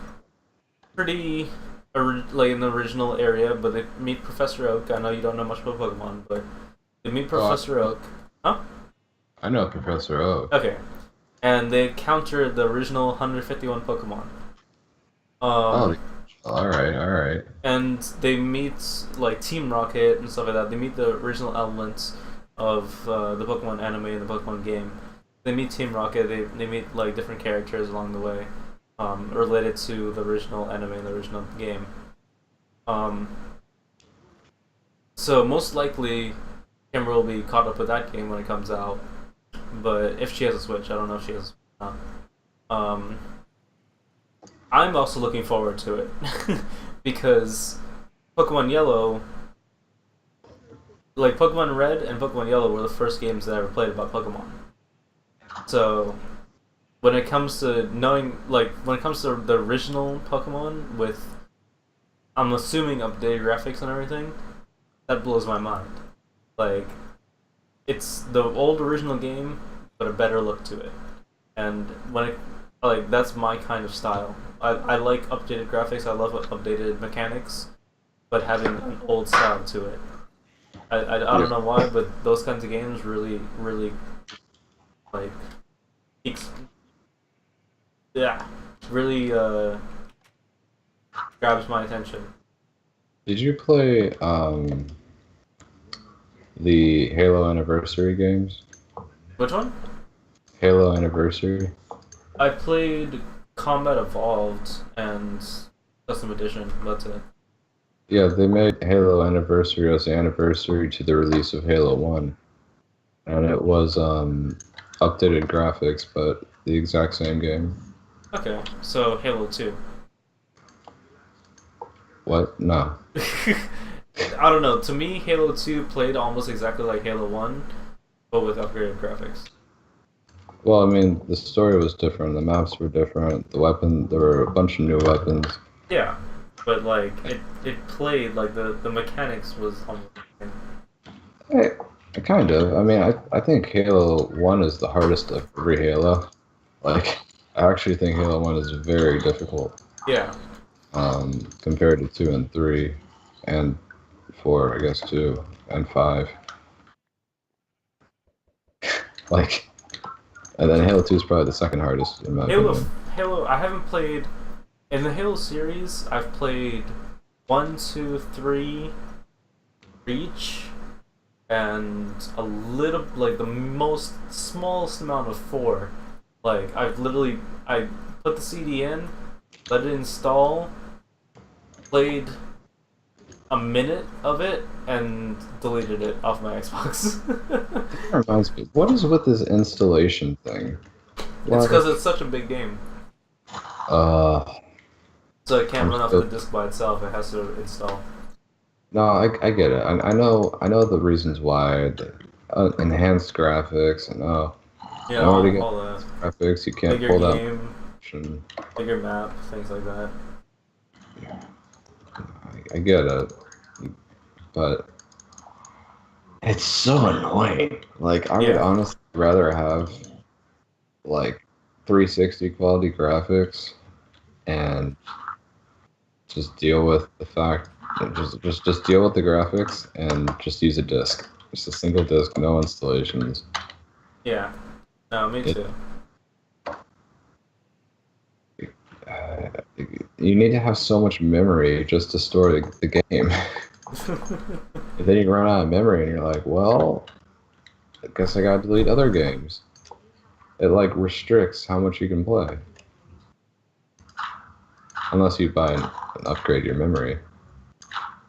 pretty like in the original area, but they meet Professor Oak. I know you don't know much about Pokemon, but they meet Professor Oak. Huh? I know Professor Oak. Okay. And they counter the original 151 Pokemon. Alright, alright. And they meet like Team Rocket and stuff like that. They meet the original elements of the Pokemon anime and the Pokemon game. They meet Team Rocket. They meet like different characters along the way, related to the original anime and the original game. So most likely, Kimber will be caught up with that game when it comes out. But if she has a Switch, I don't know if she has. I'm also looking forward to it because Pokemon Yellow, like Pokemon Red and Pokemon Yellow, were the first games that I ever played about Pokemon. So when it comes to when it comes to the original Pokemon with, I'm assuming, updated graphics and everything, that blows my mind. Like, it's the old original game, but a better look to it. And that's my kind of style. I like updated graphics, I love updated mechanics, but having an old style to it. I don't know why, but those kinds of games really, really, like, really grabs my attention. Did you play the Halo Anniversary games? Which one? Halo Anniversary. I played Combat Evolved and Custom Edition. That's it. Yeah, they made Halo Anniversary as the anniversary to the release of Halo 1. And it was updated graphics, but the exact same game. Okay, so Halo 2. What? No. I don't know. To me, Halo 2 played almost exactly like Halo 1, but with upgraded graphics. Well, I mean, the story was different, the maps were different, there were a bunch of new weapons. Yeah, but like it played like the mechanics was almost the same. Kind of. I mean, I think Halo 1 is the hardest of every Halo. Like, I actually think Halo 1 is very difficult. Yeah. Compared to 2 and 3, and 4, I guess, 2, and 5. Like, and then Halo 2 is probably the second hardest in my opinion. Halo, I haven't played, in the Halo series, I've played 1, 2, 3, Reach, and a little, like, the most smallest amount of 4. Like, I put the CD in, let it install, played a minute of it, and deleted it off my Xbox. That reminds me, what is with this installation thing? It's because it's such a big game. So it can't I'm run off the still disk by itself. It has to install. no, I get it. I know the reasons why. Enhanced graphics and Yeah, in order to get all that. graphics, you can't Bigger pull that game, motion. bigger map, things like that. I get it, but it's so annoying. Like I would Yeah, honestly rather have like 360 quality graphics and just deal with the fact just deal with the graphics and just use a disk. Just a single disk, no installations. yeah. No, me It too. uh, you need to have so much memory just to store the game. And then you run out of memory and you're like, well, I guess I gotta delete other games. It like restricts how much you can play. Unless you buy and upgrade your memory.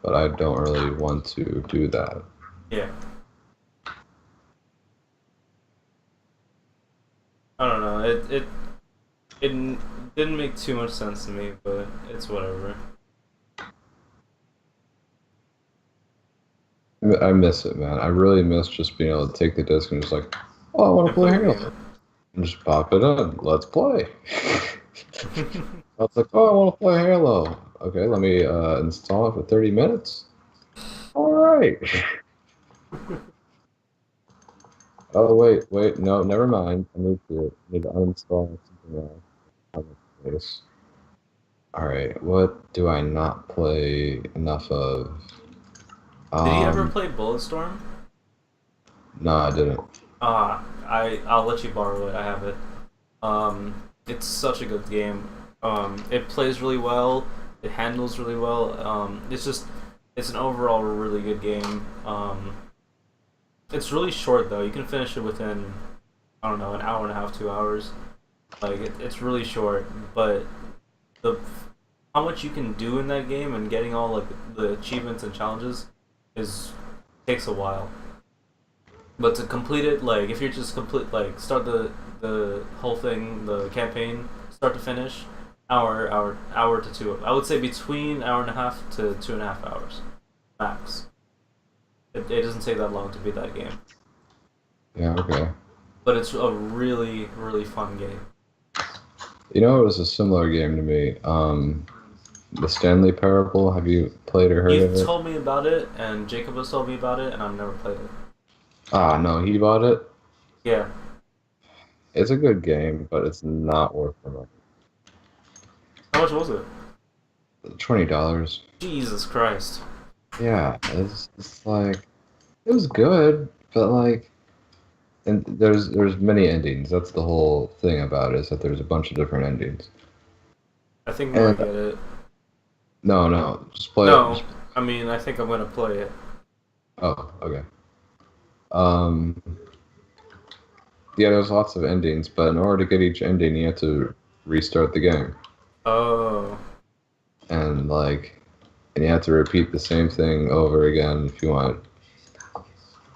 But I don't really want to do that. Yeah. I don't know. It didn't make too much sense to me, but it's whatever. I miss it, man. I really miss just being able to take the disc and just like, oh, I want to And play play the game. Halo. And just pop it in. Let's play. I was like, oh, I want to play Halo. Okay, let me install it for 30 minutes. All right. Oh, wait. No, never mind. Need to uninstall something else. How much space? All right. What do I not play enough of? Did you ever Um, play Bulletstorm? no, I didn't. I'll let you borrow it. I have it. It's such a good game. It plays really well. It handles really well. It's an overall really good game. It's really short though. You can finish it within I don't know an hour and a half, 2 hours. Like it's really short, but the how much you can do in that game and getting all like the achievements and challenges is takes a while. But to complete it, like if you're just complete like start the whole thing, the campaign, start to finish, hour to two. I would say between hour and a half to 2.5 hours max. It doesn't take that long to beat that game, Yeah, okay. but it's a really fun game. You know, it was a similar game to me. The Stanley Parable. Have you played or heard You've of it? told me about it, and Jacob has told me about it, and I've never played it. Ah, no, he bought it. Yeah. It's a good game, but it's not worth the money. How much was it? $20. Jesus Christ. Yeah, it's like it was good, but like, and there's many endings. That's the whole thing about it, is that there's a bunch of different endings. I think I might And get it. no, just play it. No, I mean I think I'm gonna play it. Oh, okay. Um, yeah, there's lots of endings, but in order to get each ending, you have to restart the game, Oh. and like, and you have to repeat the same thing over again if you want.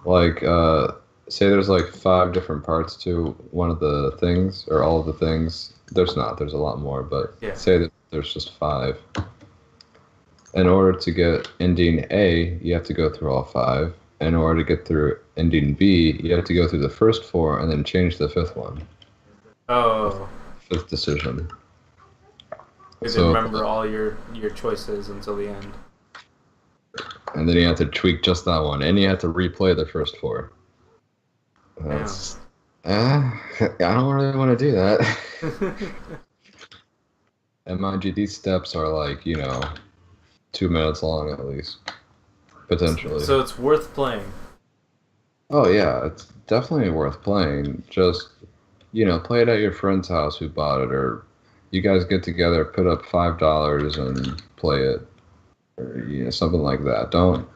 Like, say there's like five different parts to one of the things, or all of the things. There's not. There's a lot more, but Yeah. say that there's just five. In order to get ending A, you have to go through all five. In order to get through ending B, you have to go through the first four and then change the fifth one, the Oh. fifth decision. You can So, remember all your choices until the end. and then you have to tweak just that one, and you have to replay the first four. Damn. That's, I don't really want to do that. And mind you, these steps are like, 2 minutes long at least, potentially. So it's worth playing. Oh yeah, it's definitely worth playing. Just, play it at your friend's house who bought it, or you guys get together, put up $5 and play it, or something like that. Don't.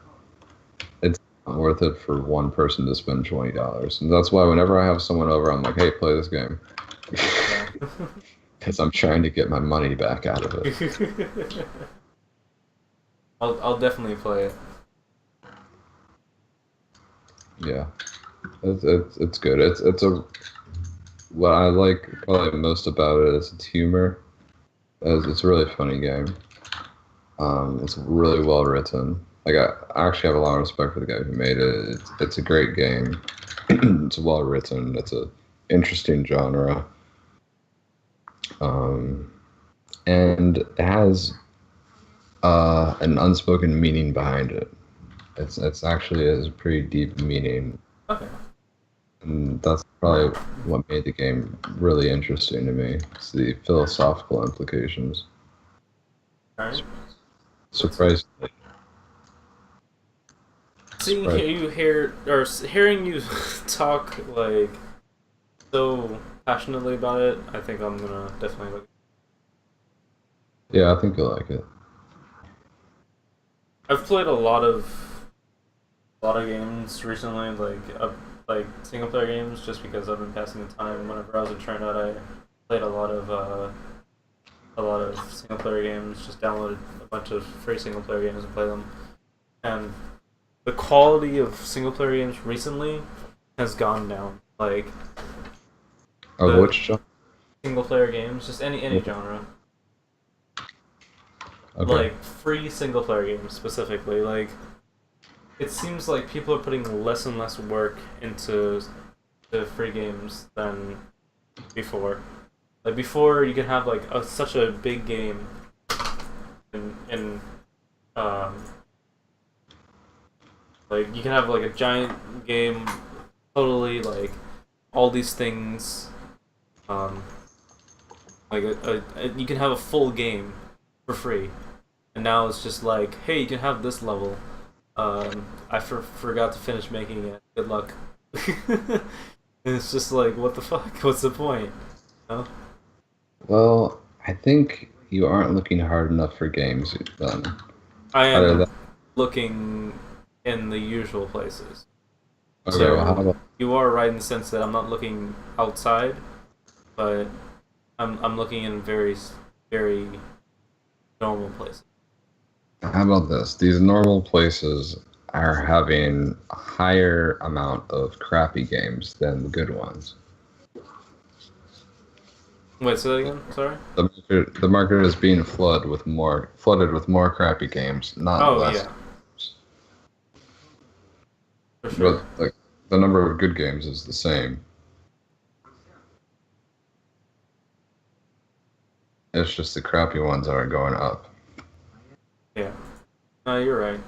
It's not worth it for one person to spend $20, and that's why whenever I have someone over, I'm like, hey, play this game, Yeah. because I'm trying to get my money back out of it. I'll definitely play it. Yeah, it's good. It's a what I like probably most about it is its humor. It's a really funny game. It's really well written. Like I actually have a lot of respect for the guy who made it. It's a great game. It's well written. It's a interesting genre. Um, and it has an unspoken meaning behind it. It's actually has a pretty deep meaning, Okay. and that's probably what made the game really interesting to me. It's the philosophical implications. All right. Surprised, Seeing surprised. you hear or hearing you talk like so passionately about it, I think I'm gonna definitely look. Yeah, I think you'll like it. I've played a lot of games recently, like single player games, just because I've been passing the time. Whenever I was in Trinidad, I played a lot of single player games. Just downloaded a bunch of free single player games and play them. And the quality of single player games recently has gone down. Like Of the which genre? single player games, just any genre. Okay. Like free single player games specifically. Like it seems like people are putting less and less work into the free games than before. Like before, you could have like such a big game in um like you can have like a giant game, totally like all these things. Um, like you can have a full game for free, and now it's just like, hey, you can have this level. I forgot to finish making it. Good luck. And it's just like, what the fuck? What's the point? You know? Well, I think you aren't looking hard enough for games then. I Either am that. looking in the usual places. Okay. Well, how So about you are right in the sense that I'm not looking outside, but I'm looking in very normal places. this? These normal places are having a higher amount of crappy games than the good ones. Wait, say that again. Sorry. The market is being flooded with more crappy games, not Oh less. yeah, for sure. But like the number of good games is the same. It's just the crappy ones are going up. Yeah. No, you're right.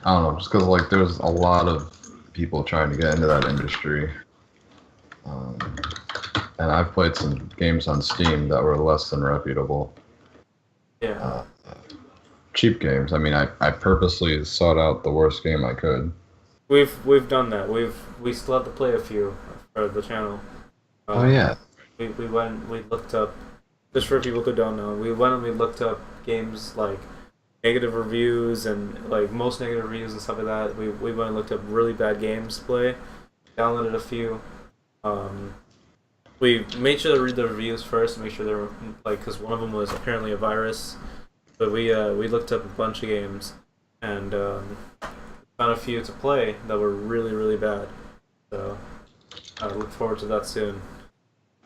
I don't know, just because like there's a lot of people trying to get into that industry, um, and I've played some games on Steam that were less than reputable. Yeah. Uh, Cheap games. I mean, I purposely sought out the worst game I could. We've done that. We still have to play a few for the channel. Oh Um, yeah. we went we looked up just for people who don't know. We went and we looked up games like negative reviews and like most negative reviews and stuff like that. We went and looked up really bad games to play. Downloaded a few. Um, we made sure to read the reviews first, make sure they were like because one of them was apparently a virus. But we looked up a bunch of games and found a few to play that were really bad. So I look forward to that soon.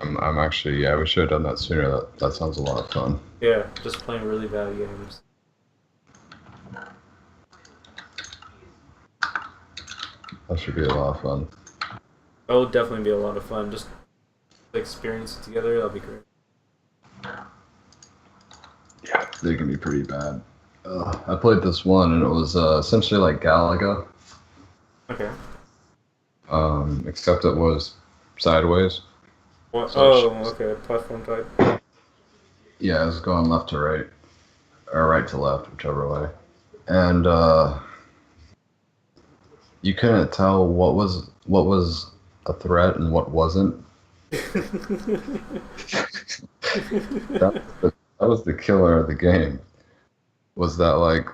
I'm actually, yeah, we should have done that sooner. That sounds a lot of fun. Yeah, just playing really bad games. That should be a lot of fun. That would definitely be a lot of fun. Just to experience it together. That'll be great. Yeah, they can be pretty bad. I played this one, and it was essentially like Galaga, Okay. except it was sideways. What? So Oh, okay. Platform type. yeah, it was going left to right, or right to left, whichever way. And you couldn't tell what was a threat and what wasn't. That was the killer of the game. Was that like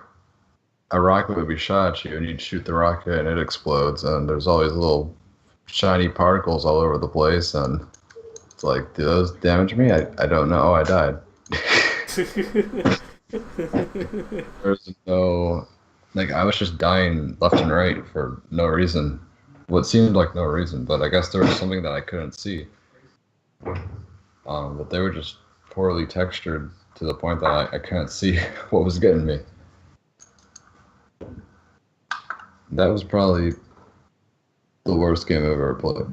a rocket would be shot at you and you'd shoot the rocket and it explodes and there's all these little shiny particles all over the place and it's like, do those damage me? I don't know. I died. There's no, like, I was just dying left and right for no reason. What seemed like no reason, but I guess there was something that I couldn't see. But they were just poorly textured to the point that I couldn't see what was getting me. That was probably the worst game I've ever played.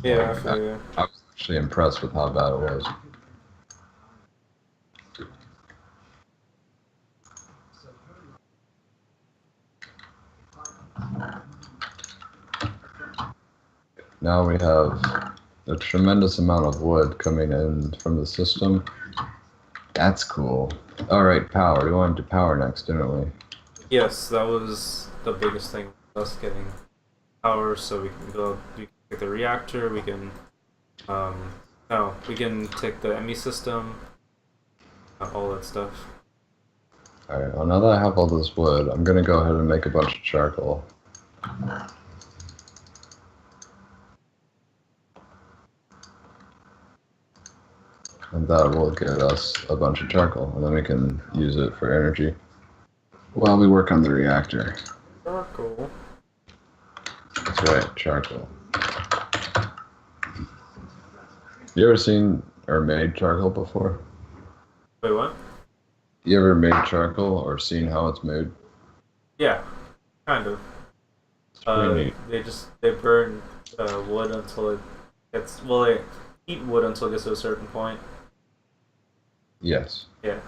Yeah, I Like, feel you. I was actually impressed with how bad it was. Now we have a tremendous amount of wood coming in from the system. That's cool. All right, power. We wanted to power next, didn't we? Yes, that was the biggest thing. Us getting power, so we can go. We can take the reactor. We can. No, we can take the ME system. All that stuff. All right. Well, now that I have all this wood, I'm gonna go ahead and make a bunch of charcoal. And that will get us a bunch of charcoal, and then we can use it for energy while we work on the reactor. Charcoal. That's right, charcoal. You ever seen or made charcoal before? Wait, what? You ever made charcoal or seen how it's made? Yeah, kind of. It's pretty neat. They burn wood until it gets they heat wood until it gets to a certain point. Yes. Yeah.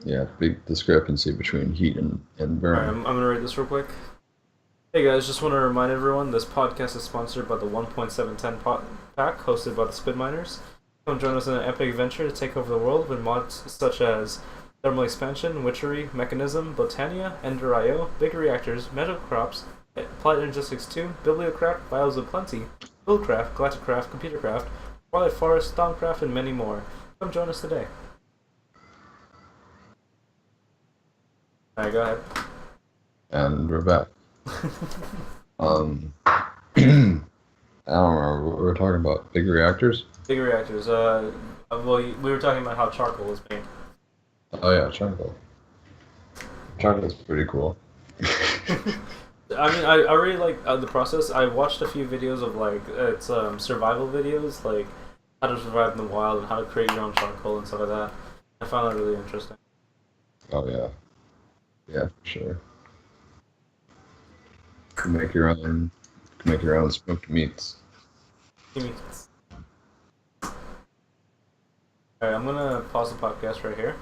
Yeah, big discrepancy between heat and Alright, burn. I'm gonna read this real quick. Hey guys, just want to remind everyone this podcast is sponsored by the 1.710 pack hosted by the Spin Miners. Come join us in an epic adventure to take over the world with mods such as Thermal Expansion, Witchery, Mechanism, Botania, Ender.io, Big Reactors, Metal Crops, Applied Energistics 2, Bibliocraft, Bios of Plenty, Buildcraft, Galacticraft, Computercraft, Twilight Forest, Stormcraft, and many more. Come join us today. Alright, go ahead. And we're back. I don't remember what we were talking about. Big reactors? Big reactors. Well, we were talking about how charcoal is made. Oh yeah, charcoal. Charcoal's pretty cool. I mean, I really like the process. I watched a few videos of it's survival videos, like how to survive in the wild and how to create your own charcoal and stuff like that. I found that really interesting. Oh yeah. Yeah, for sure. Can make your own smoked meats. Alright, I'm gonna pause the podcast right here.